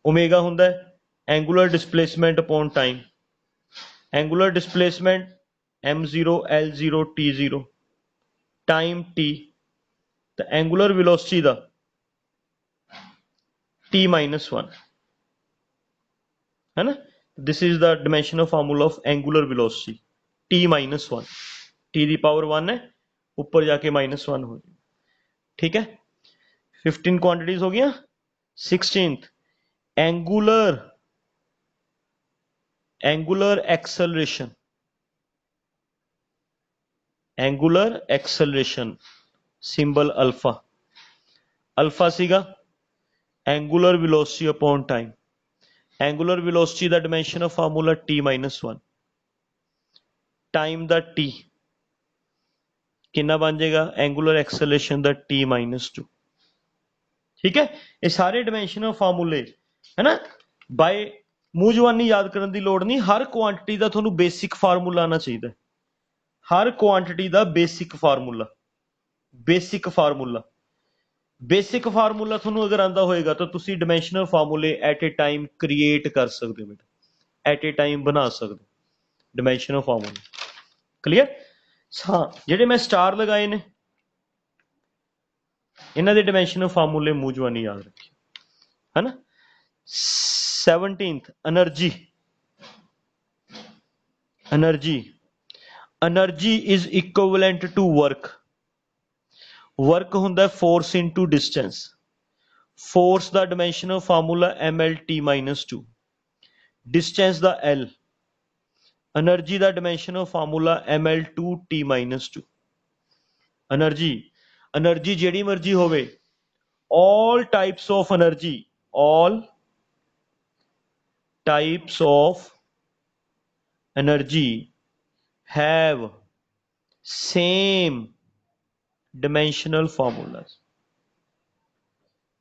ओमेगा हुंदा है angular displacement upon time. Angular displacement M0 L0 T0 time T, तो एंगुलर वेलोसिटी का T-1 है ना। This is the dimensional formula of angular velocity T-1। T दी पावर 1 है, ऊपर जाके -1 हो जाए। ठीक है। 15 क्वांटिटीज हो गया। 16th angular acceleration symbol alpha सीगा angular velocity upon time. Angular velocity का डिमेंशनल फार्मूला T-1। टाइम का T कितना बन जाएगा एंगुलर एक्सेलरेशन का T-2। ठीक है। ये सारे डिमेंशनल फार्मूले है ना। बाय मूंह जवानी याद करने की लोड़ नहीं। हर क्वांटिटी का थोनू बेसिक फार्मूला आना चाहिए। हर क्वांटिटी का बेसिक फार्मूला थोनू अगर आंदा होएगा तो तुसी डिमेंशनल फार्मूले एट ए टाइम क्रिएट कर सकते हो बेटा, एट ए टाइम बना सकते डिमेंशनल फार्मूले। क्लियर। हाँ जेडे मैं स्टार लगाए ने इन्हां दे डिमेंशनल फार्मूले मूंह जवानी याद रखिए है ना। 17th energy is equivalent to work. Work हुंदा फोर्स इंटू डिस्टेंस, फोर्स का डिमेंशनल फार्मूला ml_t-2, डिस्टेंस का l, एनर्जी का dimensional formula ml2t-2। Energy energy जेड़ी मर्जी होवे, all types of energy, all types of energy have same dimensional formulas।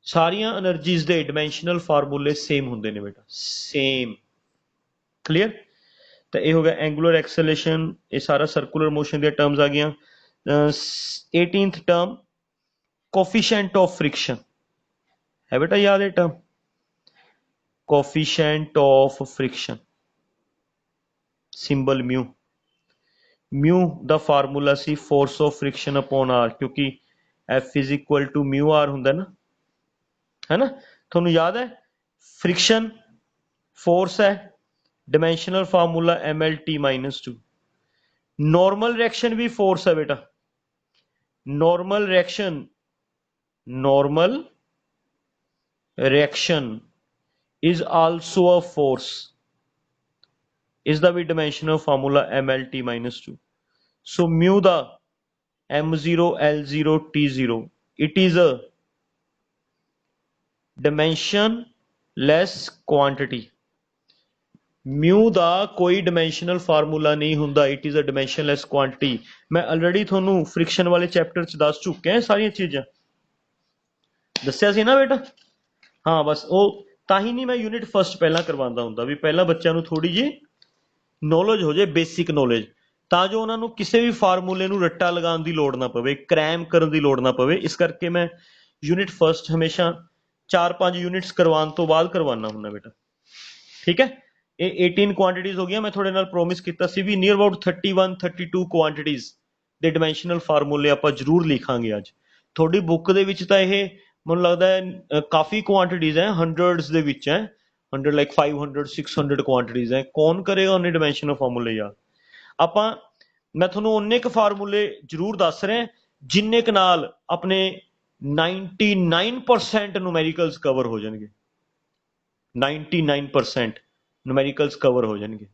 सारियां energies दे dimensional फार्मूले same होंगे ने बेटा, सेम। क्लियर? तो यह हो गया एंगुलर एक्सेलेरेशन, ये सारा सर्कुलर मोशन दी टर्म्स आ गई। 18th term coefficient of friction है बेटा, याद है term coefficient of friction, symbol mu. Mu दा फार्मूला सी force of friction upon R, क्योंकि F is equal to mu R होंगे ना, है ना। थोनू याद है फ्रिक्शन फोर्स है, dimensional formula ml_t-2। Normal reaction भी फोर्स है बेटा, normal reaction, normal reaction is also a force, is the dimensional formula ml_t-2। so mu the m0 l0 t0, it is a dimensionless quantity। Mu का कोई dimensional formula नहीं होंदा, it is a dimensionless quantity. मैं already थोनू friction वाले chapter च दस चुके हैं सारियां चीज़ां, दस्सिया सी ना बेटा। हाँ बस वो ताही नहीं मैं यूनिट फर्स्ट पहला करवांदा हुंदा, भी पहला बच्चों को थोड़ी जी नॉलेज हो जाए, बेसिक नॉलेज, ਤਾਂ ਜੋ ਉਹਨਾਂ ਨੂੰ ਕਿਸੇ ਵੀ ਫਾਰਮੂਲੇ ਨੂੰ ਰੱਟਾ ਲਗਾਉਣ ਦੀ ਲੋੜ ਨਾ ਪਵੇ, ਕ੍ਰੈਮ ਕਰਨ ਦੀ ਲੋੜ ਨਾ ਪਵੇ। ਇਸ ਕਰਕੇ ਮੈਂ यूनिट फर्स्ट हमेशा 4-5 यूनिट्स करवाने तो बाद करवाना हुंदा बेटा, ठीक है। ये 18 क्वांटिटीज हो गई। मैं थोड़े नाल प्रोमिस किया सी भी near about 31-32 quantities they dimensional फार्मूले आपां जरूर लिखांगे अज। थोड़ी बुक दे विच तां इह मैनूं लगदा है काफ़ी क्वांटिटीज हैं, हंड्रड्स दे विच हैं, 100 लाइक 500-600 क्वांटिटीज हैं। कौन करेगा उन्हें डिमेंशनल फार्मूले याद? ਆਪਾਂ मैं थोनों उन्ने क फार्मूले जरूर दस रहे जिन्ने क नाल अपने 99% न्यूमेरिकल्स कवर हो जाएंगे, 99% न्यूमेरिकल्स कवर हो जाएंगे।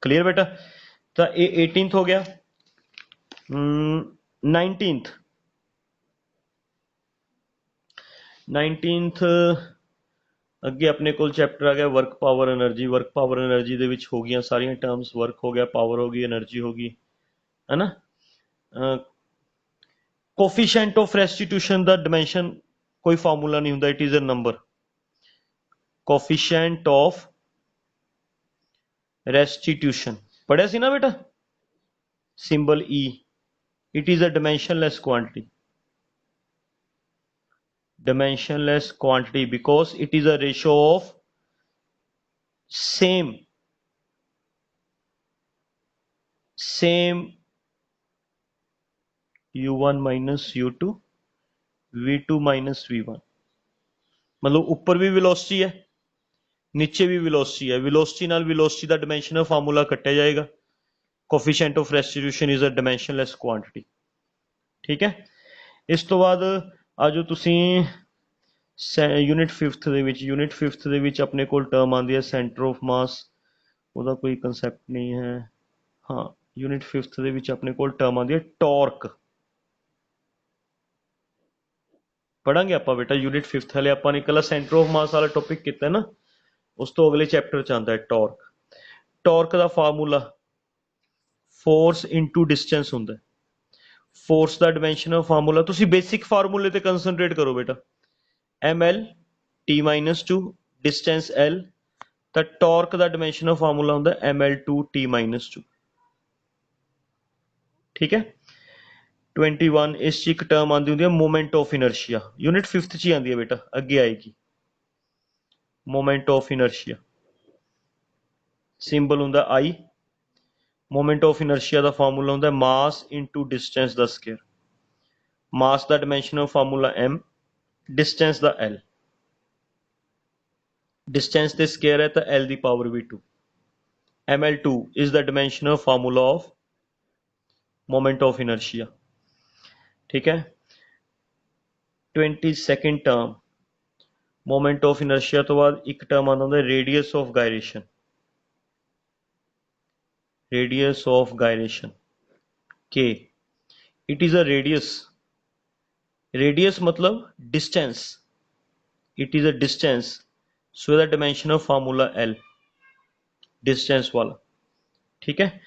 क्लियर बेटा? तो ये 18th हो गया। 19th अगे अपने को चैप्टर आ गया work power energy. Work power energy दे विच हो गई सारियां टर्म्स, वर्क हो गया, पावर हो गई, एनर्जी हो गई, है ना। कोफिशिएंट ऑफ रेस्टिट्यूशन दा डिमेंशन कोई फार्मूला नहीं हुंदा, it is a number. Coefficient of restitution पढ़िया सी ना बेटा, symbol E, it is a dimensionless quantity, dimensionless quantity because it is a ratio of same u1 minus u2 v2 minus v1। मतलब ऊपर भी वेलोसिटी है, नीचे भी वेलोसिटी है, वेलोसिटी नाल वेलोसिटी का डिमेंशनल फार्मूला कट्टिया जाएगा। Coefficient of restitution is a dimensionless quantity, ठीक है। इस तो बाद आ जाओ तुसी यूनिट फिफ्थ दे विच। यूनिट फिफ्थ दे विच अपने कोल टर्म आंदी है सेंटर ऑफ मास, ਉਹਦਾ कोई कंसैप्ट नहीं है। हाँ यूनिट फिफ्थ दे विच अपने कोल टर्म आंदी है टॉर्क। पढ़ांगे आपां बेटा यूनिट फिफ्थ हले आपां ने कला सेंटर ऑफ मास वाला टॉपिक किया ना, उस तो अगले चैप्टर च आंदा है टॉर्क। टॉर्क का फार्मूला फोर्स इंटू डिस्टेंस हुंदा है। फोर्स का डिमेंशनल फार्मूला तुसी बेसिक फार्मूले ते कंसनट्रेट करो बेटा, ml_t-2 डिस्टेंस l, तो टॉर्क का डिमेंशनल फार्मूला होंदा ml2t-2, ठीक है। 21 इस एक टर्म आती होंगी moment of inertia, unit fifth च आती है बेटा, अगे आएगी मोमेंट ऑफ इनर्शिया, सिंबल होंदा आई। मोमेंट ऑफ इनर्शिया का फार्मूला होंदा मास इंटू डिस्टेंस द स्केयर। मास का डिमेंशनल फार्मूला m, डिस्टेंस का l, डिस्टेंस the स्केयर है तो l की पावर भी 2। ml2 is the dimensional formula of moment of inertia, ठीक है। 22nd term moment of inertia तो बाद एक टर्म आता है radius of gyration. Radius of gyration के it is a radius. Radius मतलब distance, it is a distance, so the dimension of formula L, distance वाला। ठीक है।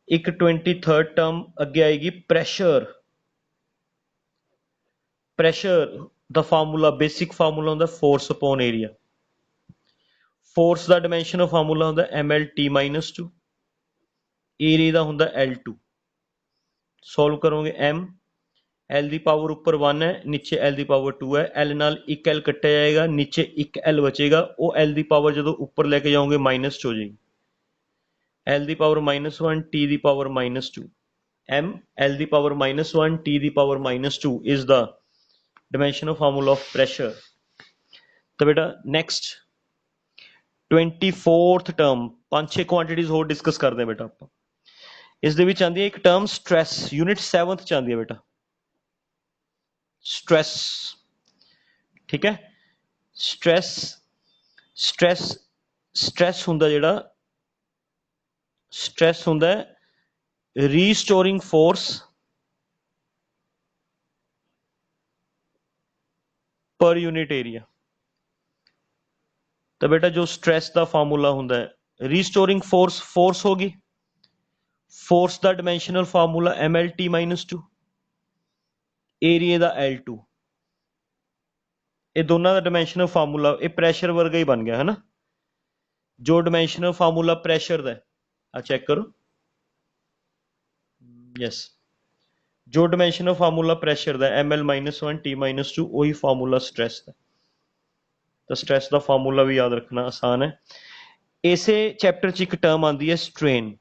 एक 23rd टर्म अगे आएगी प्रेशर। प्रेशर द फार्मूला बेसिक फार्मूला होंगे फोर्स अपॉन एरिया। फोर्स का डायमेंशन ऑफ फार्मूला होंगे ML_T-2, एरिया का होंगे L2। सॉल्व करोगे m, L की पावर ऊपर 1 है, नीचे L की पावर 2 है, L नाल एक L कट्टा जाएगा, नीचे एक L बचेगा, वो L की पावर जो ऊपर लेके जाओगे माइनस हो जाएगी, L की पावर -1, T की पावर -2। m L की पावर -1, T की power -2 is the dimension of formula of pressure. तो बेटा नेक्स्ट 24th टर्म 5-6 क्वांटिटीज होर डिस्कस करते हैं बेटा आप। इस दे विच आंदी है एक टर्म स्ट्रेस, यूनिट 7th च आंदी है बेटा स्ट्रेस। ठीक है। स्ट्रेस स्ट्रेस स्ट्रेस हुंदा जेड़ा स्ट्रेस हुंदा है restoring force per unit area. तो बेटा जो स्ट्रेस का फार्मूला होंगे रीस्टोरिंग फोर्स, फोर्स होगी, फोर्स का डायमेंशनल फार्मूला ML_T-2, एरिया का L2, ये दोनों का डायमेंशनल फार्मूला ये प्रेशर वर्गा ही बन गया है ना। जो डायमेंशनल फार्मूला प्रेशर का आ चेक करो, यस जो डायमेंशनल फार्मूला प्रेशर का ML-1 T-2 वही फार्मूला स्ट्रेस का। तो स्ट्रेस का फार्मूला भी याद रखना आसान है। इसे चैप्टर च एक टर्म आती है स्ट्रेन।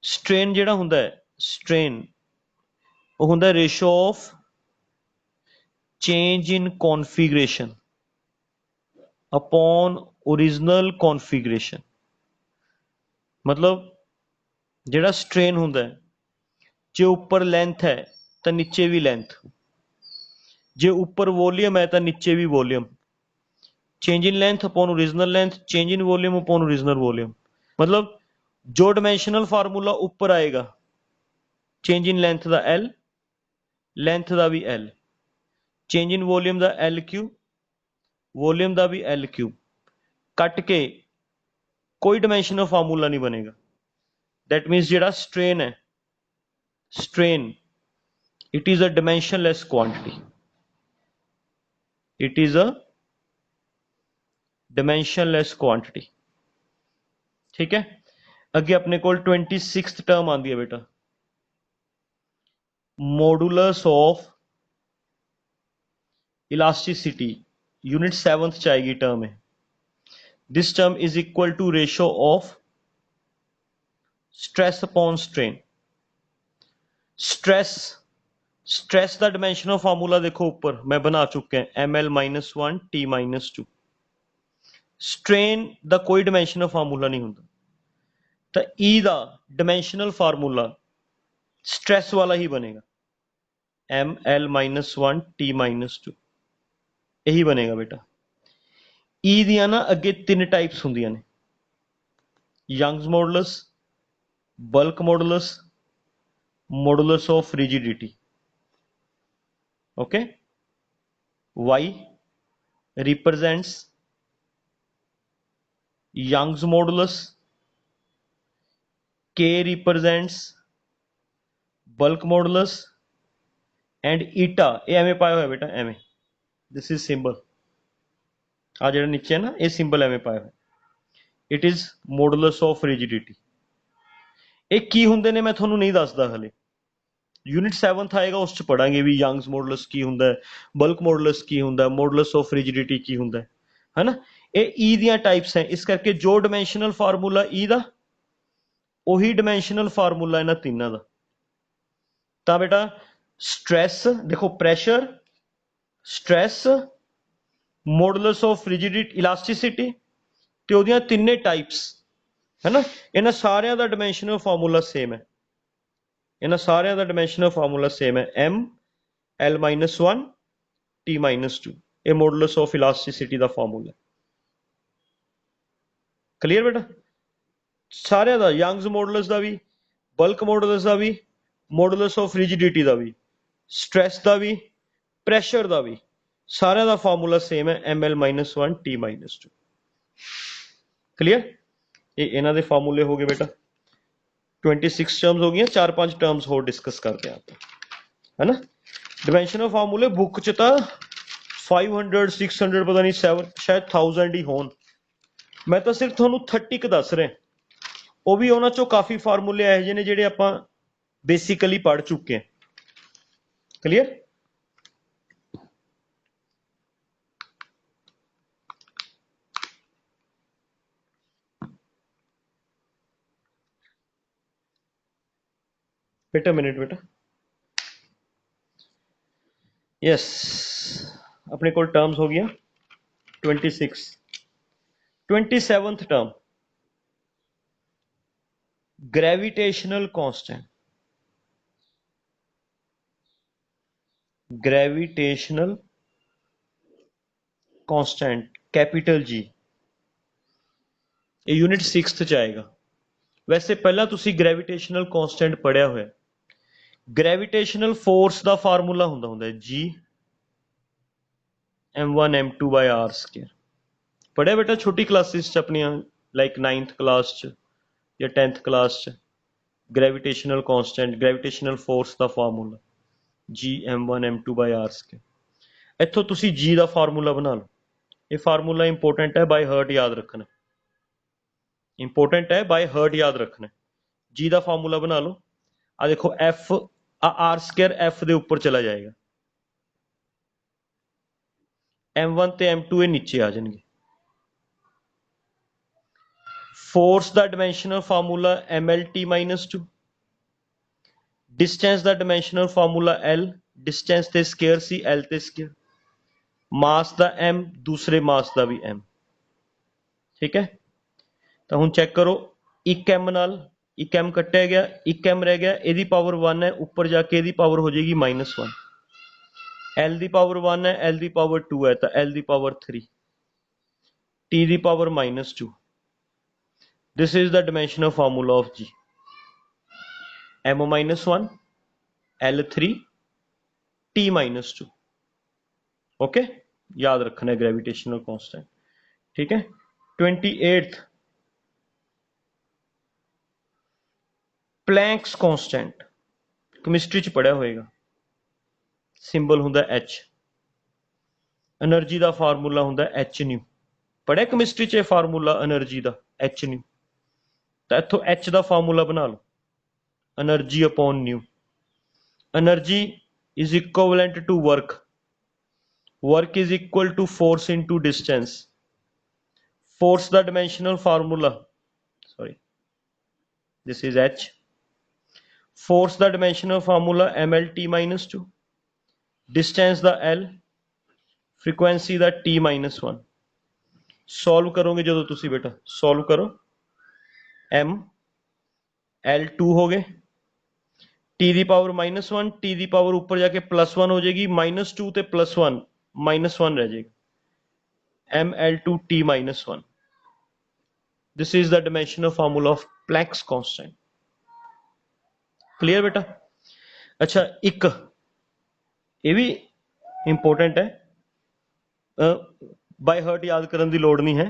स्ट्रेन जेड़ा हुंदा है स्ट्रेन वो हुंदा है ratio of change in configuration upon original configuration. मतलब जेड़ा स्ट्रेन हुंदा है जे ऊपर लेंथ है तो नीचे भी लेंथ, जे ऊपर वॉल्यूम है तो नीचे भी volume. Change in length upon original length, change in volume upon original volume. मतलब जो डायमेंशनल फार्मूला ऊपर आएगा चेंज इन लेंथ का L, लेंथ का भी L, चेंज इन वॉल्यूम का L3, वॉल्यूम का भी L3, कट के कोई डायमेंशनल फार्मूला नहीं बनेगा। दैट मीन्स जेड़ा स्ट्रेन है strain it is a dimensionless quantity, it is a dimensionless quantity. ठीक है। अगे अपने को 26th टर्म आती है बेटा modulus of elasticity, unit 7th च आएगी टर्म है। This term is equal to ratio of stress upon strain. Stress stress का डायमेंशनल फार्मूला देखो ऊपर मैं बना चुके हैं ML-1 T-2। स्ट्रेन का कोई डायमेंशनल फार्मूला नहीं होता, तो ई का डायमेंशनल फार्मूला स्ट्रेस वाला ही बनेगा ML-1 T-2 यही बनेगा बेटा। ई दियां ना अगे 3 टाइप्स होंदियां ने, Young's modulus, bulk modulus, modulus of rigidity. Okay. Y represents Young's modulus, K represents bulk modulus and eta ये एवें पाया हुआ बेटा एवें, दिस इज सिंबल आ जेड़ा नीचे है ना ये सिंबल एवें पाया हुआ, it is modulus of rigidity. ये की हुंदे ने मैं थोनू नहीं दसदा हले, यूनिट 7th आएगा उस च पढ़ांगे भी यंग्स मॉडुलस की हुंदा है, बल्क मॉडुलस की हुंदा है, मॉडुलस ऑफ रिजिडिटी की हुंदा है ना। ये ई दियां टाइप्स हैं, इस करके जो डायमेंशनल फार्मूला ई दा ਉਹੀ डायमेंशनल फार्मूला इन्हां तीनों का। तो बेटा स्ट्रेस देखो pressure, stress, modulus of rigidity elasticity ते ओदियां तिन्ने टाइप्स है ना। इन्हां सारियां दा डायमेंशनल फार्मूला सेम है, इन्हां सारियां दा डायमेंशनल फार्मूला सेम है M L minus 1 T minus 2 ਇਹ ਮੋਡੂਲਸ ਆਫ ਇਲਾਸਟਿਸਿਟੀ ਦਾ ਫਾਰਮੂਲਾ ਕਲੀਅਰ ਬੇਟਾ ਸਾਰਿਆਂ ਦਾ ਯੰਗਸ ਮੋਡੂਲਸ ਦਾ ਵੀ ਬਲਕ ਮੋਡੂਲਸ ਦਾ ਵੀ ਮੋਡੂਲਸ ਆਫ ਰਿਜਿਡਿਟੀ ਦਾ ਵੀ ਸਟ੍ਰੈਸ ਦਾ ਵੀ ਪ੍ਰੈਸ਼ਰ ਦਾ ਵੀ ਸਾਰਿਆਂ ਦਾ ਫਾਰਮੂਲਾ ਸੇਮ ਹੈ ml minus 1 T minus 2 clear ਇਹ ਇਹਨਾਂ ਦੇ ਫਾਰਮੂਲੇ ਹੋ ਗਏ ਬੇਟਾ 26 टर्म्स हो गई 4-5 टर्म्स होर डिस्कस करते हैं आप है ना डिमेंशनल फार्मूले बुक च तो 500 600 पता नहीं 7 शायद 1000 ही होन मैं तो सिर्फ थोनू 30 क दस रहा वो भी उन्हां चों काफी फार्मूले ਇਹੋ ਜਿਹੇ ਨੇ ਜਿਹੜੇ ਆਪਾਂ बेसिकली पढ़ चुके हैं क्लियर बेटा मिनट बेटा यस अपने को टर्म्स हो गया 26 27th term gravitational constant gravitational constant capital G ये यूनिट 6th च आएगा वैसे पहला तुसी ग्रेविटेशनल कांस्टेंट पढ़िया होया ग्रेविटेशनल फोर्स का फार्मूला होंदा है G m1 m2 by r square पढ़िया बेटा छोटी क्लासेस च अपनी लाइक 9th क्लास च या 10th क्लास च ग्रेविटेशनल कांस्टेंट ग्रेविटेशनल फोर्स का formula G m1 m2 by r square इत्थों तुसी G का फार्मूला बना लो ये फार्मूला इंपोर्टेंट है बाय हार्ट याद रखना इंपोर्टेंट है बाय हार्ट याद रखना G का फार्मूला बना लो आ देखो F आर स्क्वायर F दे ऊपर चला जाएगा M1 ते M2 ये नीचे आ जाएंगे फोर्स का dimensional formula MLT minus 2 distance का डिमेंशनल फार्मूला L डिस्टेंस ते स्केयर सी L ते स्केयर मास का M दूसरे मास का भी M ठीक है तो हुण चेक करो एक M नाल एक M कट्टिया गया एक M रह गया यदी पावर 1 है ऊपर जाके यदी पावर हो जाएगी -1 L दी पावर 1 है L दी पावर 2 है तो L दी पावर 3 T दी power -2 this is the dimensional formula of G M -1 L3 T -2 okay याद रखना है ग्रेविटेशनल कांस्टेंट ठीक है 28th प्लैंक्स कांस्टेंट केमिस्ट्री च पढ़िया होएगा सिंबल हुंदा H एनर्जी का फार्मूला हुंदा H न्यू पढ़िया केमिस्ट्री च फार्मूला एनर्जी का H न्यू तो इत्थों H का फार्मूला बना लो energy upon nu energy is equivalent to work is equal to force into distance force का dimensional formula sorry this is H force का डिमेंशनल फार्मूला MLT -2 डिस्टेंस का L frequency का T -1 solve करोगे जो तुसी बेटा सॉल्व करो M L2 हो गए T दी पावर -1 T दी पावर ऊपर जाके +1 हो जाएगी -2 ते +1 -1 रह जाएगा ML2 T -1 this is the dimensional formula of Planck's constant clear बेटा अच्छा एक ये भी इंपोर्टेंट है बाय हार्ट याद करने की लोड़ नहीं है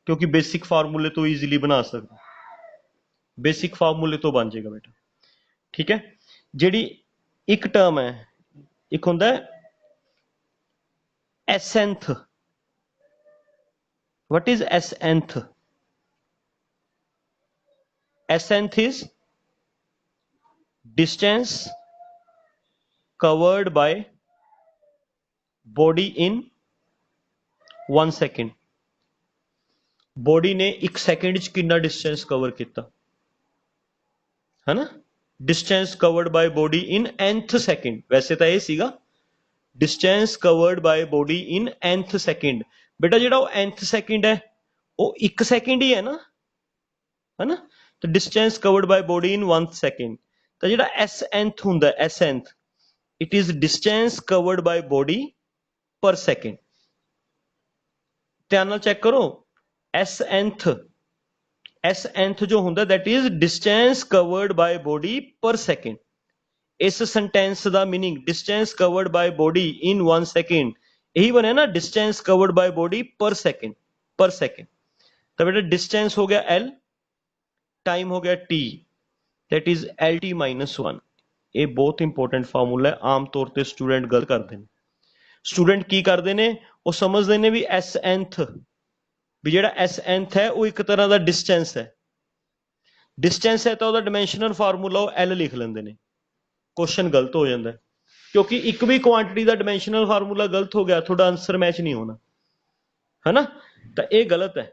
क्योंकि बेसिक फार्मूले तो ईजिली बना सकते बेसिक फार्मूले तो बन जाएगा बेटा ठीक है जी एक टर्म है एक होंगे S nth what is S nth S nth is distance covered by body in 1 second body ने 1 सेकंड च कितना डिस्टेंस कवर किया है ना distance covered by body in nth second वैसे तो ये सीगा distance covered by body in nth second बेटा जो nth सेकंड है वो 1 सेकंड ही है ना तो distance covered by body in 1 second तो जो एस nth हुंदा S nth it is distance covered by body पर सेकेंड। ध्यान नाल चेक करो, एस nth जो हुंदा that is distance covered by body पर सेकेंड। इस सेंटेंस दा meaning distance covered by body in 1 second, यही बने ना, डिस्टेंस कवर्ड बाय बॉडी पर सेकेंड, पर सेकेंड। तो बेटा डिस्टेंस हो गया एल, टाइम हो गया T, that is L T minus one. ये बहुत इंपॉर्टेंट फार्मूला है, आम तौर पर स्टूडेंट गलत करते हैं। स्टूडेंट की करते हैं, वो समझते हैं भी एस nth, भी ਜਿਹੜਾ एस nth है वो एक तरह का डिस्टेंस है। डिस्टेंस है तो ਉਹਦਾ ਡਾਇਮੈਂਸ਼ਨਲ ਫਾਰਮੂਲਾ ਉਹ L ਲਿਖ ਲੈਂਦੇ ਨੇ। क्वेश्चन गलत हो जाता है, क्योंकि एक भी क्वांटिटी का डायमेंशनल फार्मूला गलत हो गया, थोड़ा आंसर मैच नहीं होना, है ना। तो ये गलत है,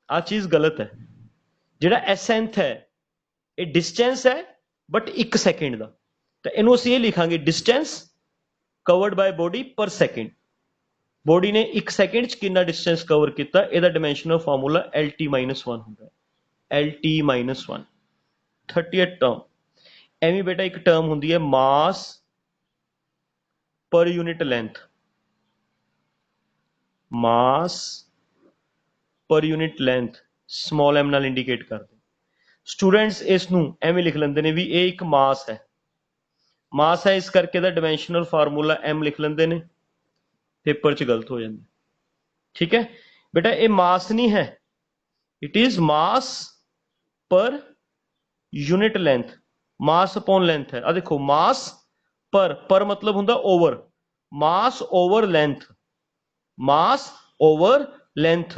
आ चीज गलत है। जिहड़ा एस nth है ये डिस्टेंस है बट 1 सेकेंड का, तो इनू असीं ये लिखांगे डिस्टेंस कवर्ड बाय बॉडी पर सेकेंड। बॉडी ने 1 सेकेंड च कितना डिस्टेंस कवर किया, ਇਹਦਾ ਡਾਇਮੈਂਸ਼ਨਲ ਫਾਰਮੂਲਾ LT-1 ਹੁੰਦਾ है, LT-1। 30th टर्म ਐਵੇਂ बेटा एक टर्म ਹੁੰਦੀ है मास पर यूनिट लेंथ, मास पर यूनिट लेंथ स्मॉल m नाल इंडिकेट करते। स्टूडेंट्स इसनू ਐਵੇਂ लिख लेंदे ने भी ये एक मास है, मास है इस करके दा डायमेंशनल फार्मूला m लिख लेंदे ने, पेपर च गलत हो जाता। ठीक है बेटा, ये मास नहीं है, इट इज मास पर unit length, mass upon length है। आ देखो मास पर मतलब हुंदा ओवर, मास ओवर लेंथ, मास ओवर लेंथ।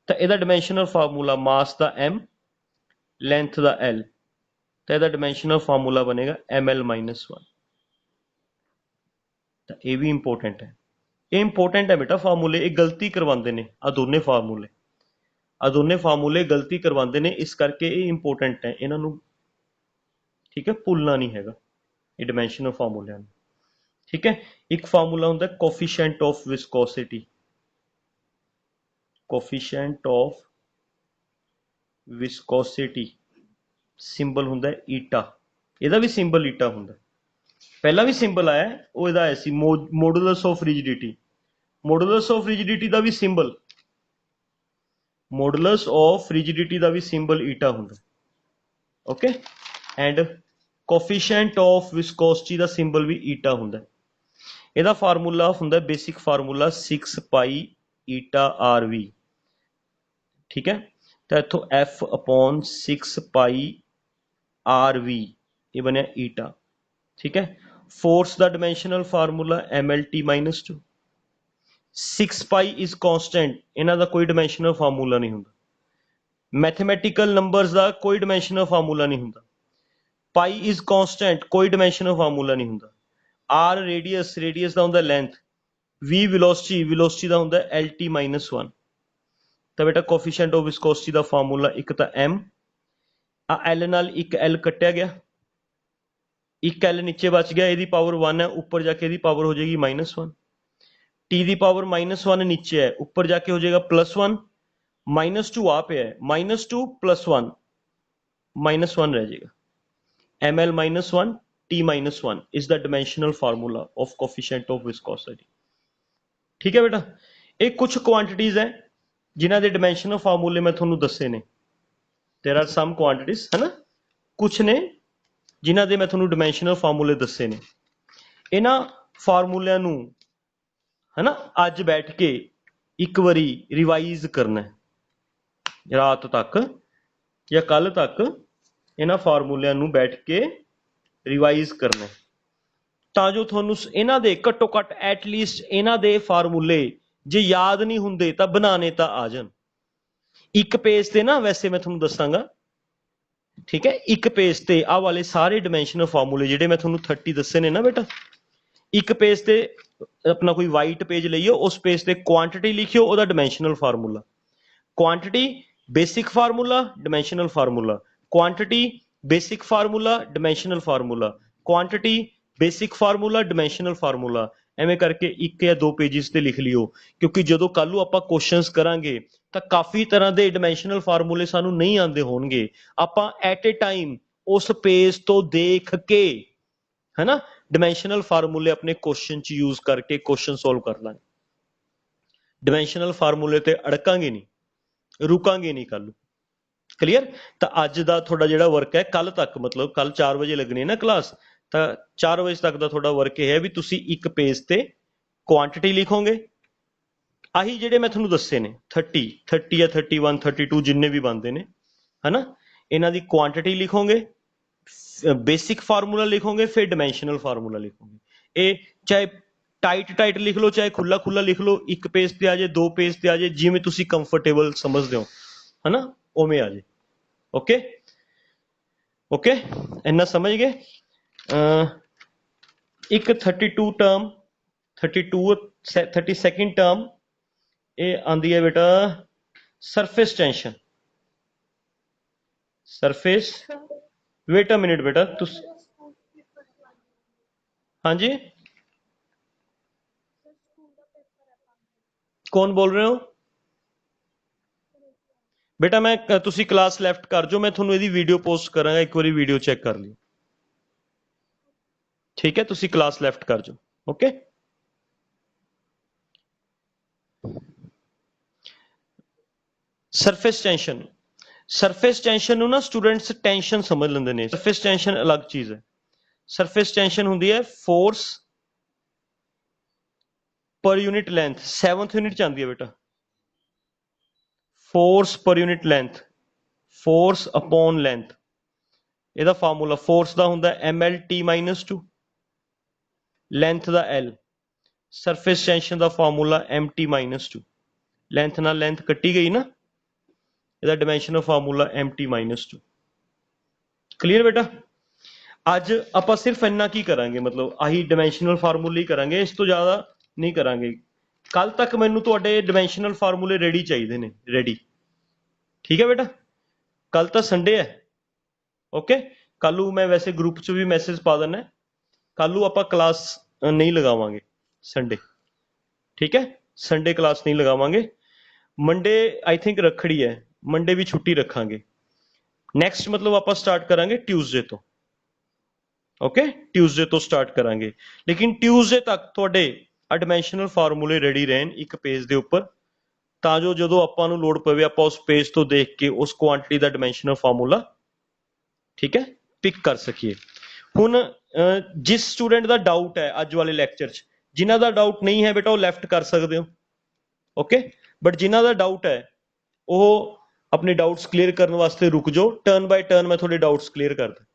तो ਇਹਦਾ डायमेंशनल फार्मूला मास का m, लेंथ का l, तो ਇਹਦਾ डायमेंशनल फार्मूला बनेगा ml-1। तो ये भी इंपॉर्टेंट है, ये इंपॉर्टेंट है बेटा फार्मूले, ये गलती करवाते हैं आ दोनों फार्मूले, आ दोनों फार्मूले गलती करवाते हैं, इस करके ये इंपॉर्टेंट है, इन्हों ठीक है भूलना नहीं हैगा ये डायमेंशनल फार्मूलिਆਂ ਨੂੰ। ठीक है, एक फार्मूला होंगे coefficient of viscosity, coefficient of viscosity symbol होंगे ईटा, ਇਹਦਾ भी सिंबल ईटा होंगे, पहला भी सिंबल आया वो ਇਹਦਾ आया सी modulus of rigidity, modulus of rigidity का भी सिंबल, मॉडुलस ऑफ रिजिडिटी का भी सिंबल ईटा होंगे। Okay, and coefficient of viscosity का सिंबल भी ईटा होंगे। ਇਹਦਾ फार्मूला होंगे basic formula 6 pi eta R V. ठीक है, तो इथों F upon 6 pi R V ये बनया ईटा। ठीक है, फोर्स का dimensional formula MLT-2। 6 pi is constant, इन्हां दा कोई डायमेंशनल फार्मूला नहीं होंदा। मैथमेटिकल नंबर्स का कोई डायमेंशनल फार्मूला नहीं होंदा। पाई इज कॉन्स्टेंट, कोई डायमेंशनल फार्मूला नहीं होंदा। आर रेडियस, रेडियस का होंदा लेंथ। वी वेलोसिटी, वेलोसिटी का होंदा LT-1। तो बेटा कोफिशिएंट ऑफ विस्कोसिटी का फार्मूला एक तो m, आ L नाल एक L कट्टिया गया, एक L नीचे बच गया, यदि पावर 1 है, ऊपर जाके यदि पावर हो जाएगी -1। टी दी पावर -1 नीचे है, ऊपर जाके हो जाएगा +1, -2 आ पे है, -2 +1, -1 रह जाएगा। ML-1 T-1 is the dimensional formula of coefficient of viscosity। ठीक है बेटा, ये कुछ क्वांटिटीज है जिन्हां दे डायमेंशनल फार्मूले मैं थोनू दसे ने, देयर आर सम क्वांटिटीज, है ना, कुछ ने जिन्हां दे मैं थोनू डायमेंशनल फार्मूले दसे ने। इन्हां फार्मूलिਆਂ ਨੂੰ, है ना, अज बैठ के एक बारी रिवाइज करना है, रात तक या कल तक इन्हां फार्मूलिਆਂ ਨੂੰ बैठ के रिवाइज करना है, ਤਾਂ ਜੋ ਤੁਹਾਨੂੰ ਇਹਨਾਂ ਦੇ ਘੱਟੋ ਘੱਟ ਐਟਲੀਸਟ ਇਹਨਾਂ ਦੇ ਫਾਰਮੂਲੇ ਜੇ ਯਾਦ ਨਹੀਂ ਹੁੰਦੇ ਤਾਂ ਬਣਾਣੇ ਤਾਂ ਆ ਜਾਣ। ਇੱਕ ਪੇਜ ਤੇ ਨਾ ਵੈਸੇ ਮੈਂ ਤੁਹਾਨੂੰ ਦੱਸਾਂਗਾ, ਠੀਕ ਹੈ, ਇੱਕ ਪੇਜ ਤੇ ਆਹ ਵਾਲੇ ਸਾਰੇ ਡਾਇਮੈਂਸ਼ਨਲ ਫਾਰਮੂਲੇ ਜਿਹੜੇ ਮੈਂ ਤੁਹਾਨੂੰ 30 ਦੱਸੇ ਨੇ ਨਾ ਬੇਟਾ, ਇੱਕ ਪੇਜ ਤੇ अपना कोई वाइट पेज लियो, उस पेज ते क्वांटिटी लिखियो, ਉਹਦਾ dimensional formula, quantity basic formula dimensional formula, quantity basic formula dimensional formula, quantity basic formula dimensional formula, ਐਵੇਂ ਕਰਕੇ ਇੱਕ ਜਾਂ ਦੋ ਪੇजेस ਤੇ ਲਿਖ ਲਿਓ, ਕਿਉਂਕਿ ਜਦੋਂ ਕੱਲ ਨੂੰ ਆਪਾਂ ਕੁਐਸਚਨਸ ਕਰਾਂਗੇ ਤਾਂ ਕਾਫੀ ਤਰ੍ਹਾਂ ਦੇ ਡਾਇਮੈਂਸ਼ਨਲ ਫਾਰਮੂਲੇ ਸਾਨੂੰ ਨਹੀਂ ਆਉਂਦੇ ਹੋਣਗੇ, ਆਪਾਂ ਐਟ ਏ ਟਾਈਮ ਉਸ ਪੇਜ ਤੋਂ ਦੇਖ ਕੇ, है ना, ਡਿਮੈਂਸ਼ਨਲ ਫਾਰਮੂਲੇ ਆਪਣੇ ਕੁਐਸਚਨ ਚ ਯੂਜ਼ ਕਰਕੇ ਕੁਐਸਚਨ ਸੋਲਵ ਕਰ ਲਾਂਗੇ। ਡਿਮੈਂਸ਼ਨਲ ਫਾਰਮੂਲੇ ਤੇ ਅੜਕਾਂਗੇ ਨਹੀਂ, ਰੁਕਾਂਗੇ ਨਹੀਂ ਕੱਲ ਨੂੰ। ਕਲੀਅਰ? ਤਾਂ ਅੱਜ ਦਾ ਤੁਹਾਡਾ ਜਿਹੜਾ ਵਰਕ ਹੈ ਕੱਲ ਤੱਕ, ਮਤਲਬ ਕੱਲ 4 ਵਜੇ ਲੱਗਣੀ ਹੈ ਨਾ ਕਲਾਸ, ਤਾਂ 4 ਵਜੇ ਤੱਕ ਦਾ ਤੁਹਾਡਾ ਵਰਕ ਇਹ ਹੈ ਵੀ ਤੁਸੀਂ ਇੱਕ ਪੇਜ ਤੇ ਕੁਆਂਟੀਟੀ ਲਿਖੋਗੇ, ਆਹੀ ਜਿਹੜੇ ਮੈਂ ਤੁਹਾਨੂੰ ਦੱਸੇ ਨੇ 30 ਜਾਂ 31 32 ਜਿੰਨੇ ਵੀ ਬਣਦੇ ਨੇ ਹਨਾ, ਇਹਨਾਂ ਦੀ ਕੁਆਂਟੀਟੀ ਲਿਖੋਗੇ, ਬੇਸਿਕ ਫਾਰਮੂਲਾ ਲਿਖੋਗੇ, ਫਿਰ ਡਿਮੈਂਸ਼ਨਲ ਫਾਰਮੂਲਾ ਲਿਖੋਗੇ। ਇਹ ਚਾਹੇ ਟਾਈਟ ਲਿਖ ਲਓ, ਚਾਹੇ ਖੁੱਲਾ ਲਿਖ ਲਓ, ਇੱਕ ਪੇਜ ਤੇ ਆ ਜਾਏ, 2 ਪੇਜ ਤੇ ਆ ਜਾਏ, ਜਿਵੇਂ ਤੁਸੀਂ ਕੰਫਰਟੇਬਲ ਸਮਝਦੇ ਹੋ ਹਨਾ, ਉਵੇਂ ਆ ਜਾਏ। ਓਕੇ ਇੰਨਾ ਸਮਝ ਗਏ? ਇੱਕ 32 ਟਰਮ 32nd ਟਰਮ ਇਹ ਆਂਦੀ ਹੈ ਬੇਟਾ surface tension. Surface, wait a minute ਬੇਟਾ, ਤੁਸੀਂ ਹਾਂਜੀ ਕੌਣ ਬੋਲ ਰਹੇ ਹੋ ਬੇਟਾ? ਮੈਂ ਤੁਸੀਂ ਕਲਾਸ ਲੈਫਟ ਕਰ ਜਾਓ, ਮੈਂ ਤੁਹਾਨੂੰ ਇਹਦੀ ਵੀਡੀਓ ਪੋਸਟ ਕਰਾਂਗਾ, ਇੱਕ ਵਾਰੀ ਵੀਡੀਓ ਚੈੱਕ ਕਰ ਲਿਓ, ਠੀਕ ਹੈ? ਤੁਸੀਂ ਕਲਾਸ ਲੈਫਟ ਕਰ ਜਾਓ। Okay, surface tension. Surface tension ਨੂੰ ਨਾ ਸਟੂਡੈਂਟਸ ਟੈਂਸ਼ਨ ਸਮਝ ਲੈਂਦੇ ਨੇ, ਸਰਫੇਸ ਟੈਂਸ਼ਨ ਅਲੱਗ ਚੀਜ਼ ਹੈ। ਸਰਫੇਸ ਟੈਂਸ਼ਨ ਹੁੰਦੀ ਹੈ ਫੋਰਸ ਪਰ ਯੂਨਿਟ ਲੈਂਥ, 7th ਯੂਨਿਟ ਚ ਆਉਂਦੀ ਹੈ ਬੇਟਾ, ਫੋਰਸ ਪਰ unit length, force upon length. ਇਹਦਾ ਫਾਰਮੂਲਾ ਫੋਰਸ ਦਾ ਹੁੰਦਾ mlt-2, ਲੈਂਥ ਦਾ L। ਸਰਫੇਸ ਟੈਂਸ਼ਨ ਦਾ ਫਾਰਮੂਲਾ mt-2, ਲੈਂਥ ਨਾਲ ਲੈਂਥ ਕੱਟੀ ਗਈ ਨਾ, ਇਹਦਾ ਡਿਮੈਂਸ਼ਨਲ ਫਾਰਮੂਲਾ mt-2। ਕਲੀਅਰ ਬੇਟਾ? ਅੱਜ ਆਪਾਂ ਸਿਰਫ ਇੰਨਾ ਕੀ ਕਰਾਂਗੇ, ਮਤਲਬ ਆਹੀ ਡਿਮੈਂਸ਼ਨਲ ਫਾਰਮੂਲੇ ਹੀ ਕਰਾਂਗੇ, ਇਸ ਤੋਂ ਜ਼ਿਆਦਾ ਨਹੀਂ ਕਰਾਂਗੇ। ਕੱਲ ਤੱਕ ਮੈਨੂੰ ਤੁਹਾਡੇ ਡਿਮੈਂਸ਼ਨਲ ਫਾਰਮੂਲੇ ਰੈਡੀ ਚਾਹੀਦੇ ਨੇ, ਰੈਡੀ, ਠੀਕ ਹੈ ਬੇਟਾ? ਕੱਲ ਤਾਂ ਸੰਡੇ ਹੈ, ਓਕੇ? ਕੱਲ ਨੂੰ ਮੈਂ ਵੈਸੇ ਗਰੁੱਪ 'ਚ ਵੀ ਮੈਸੇਜ ਪਾ ਦਿੰਦਾ, ਕੱਲ ਨੂੰ ਆਪਾਂ ਕਲਾਸ ਨਹੀਂ ਲਗਾਵਾਂਗੇ ਸੰਡੇ, ਠੀਕ ਹੈ? ਸੰਡੇ ਕਲਾਸ ਨਹੀਂ ਲਗਾਵਾਂਗੇ। ਮੰਡੇ ਆਈ ਥਿੰਕ ਰੱਖੜੀ ਹੈ, ਮੰਡੇ ਵੀ ਛੁੱਟੀ ਰੱਖਾਂਗੇ। ਨੈਕਸਟ ਮਤਲਬ ਆਪਾਂ ਸਟਾਰਟ ਕਰਾਂਗੇ ਟਿਊਜ਼ਡੇ ਤੋਂ, ਓਕੇ? ਟਿਊਜ਼ਡੇ ਤੋਂ ਸਟਾਰਟ ਕਰਾਂਗੇ, ਲੇਕਿਨ ਟਿਊਜ਼ਡੇ ਤੱਕ ਤੁਹਾਡੇ ਡਿਮੈਂਸ਼ਨਲ ਫਾਰਮੂਲੇ ਰੈਡੀ ਰਹਿਣ ਇੱਕ ਪੇਜ ਦੇ ਉੱਪਰ, ਤਾਂ ਜੋ ਜਦੋਂ ਆਪਾਂ ਨੂੰ ਲੋੜ ਪਵੇ ਆਪਾਂ ਉਸ ਪੇਜ ਤੋਂ ਦੇਖ ਕੇ ਉਸ ਕੁਆਂਟੀਟੀ ਦਾ ਡਿਮੈਂਸ਼ਨਲ ਫਾਰਮੂਲਾ, ਠੀਕ ਹੈ, ਪਿਕ ਕਰ ਸਕੀਏ। ਹੁਣ ਜਿਸ ਸਟੂਡੈਂਟ ਦਾ ਡਾਊਟ ਹੈ ਅੱਜ ਵਾਲੇ ਲੈਕਚਰ 'ਚ, ਜਿਨ੍ਹਾਂ ਦਾ ਡਾਊਟ ਨਹੀਂ ਹੈ ਬੇਟਾ ਉਹ ਲੈਫਟ ਕਰ ਸਕਦੇ ਹੋ, ਓਕੇ? ਬਟ ਜਿਨ੍ਹਾਂ ਦਾ ਡਾਊਟ ਹੈ ਉਹ ਆਪਣੇ ਡਾਊਟਸ ਕਲੀਅਰ ਕਰਨ ਵਾਸਤੇ ਰੁਕ ਜਾਓ, ਟਰਨ ਬਾਈ ਟਰਨ ਮੈਂ ਤੁਹਾਡੇ ਡਾਊਟਸ ਕਲੀਅਰ ਕਰਦਾ।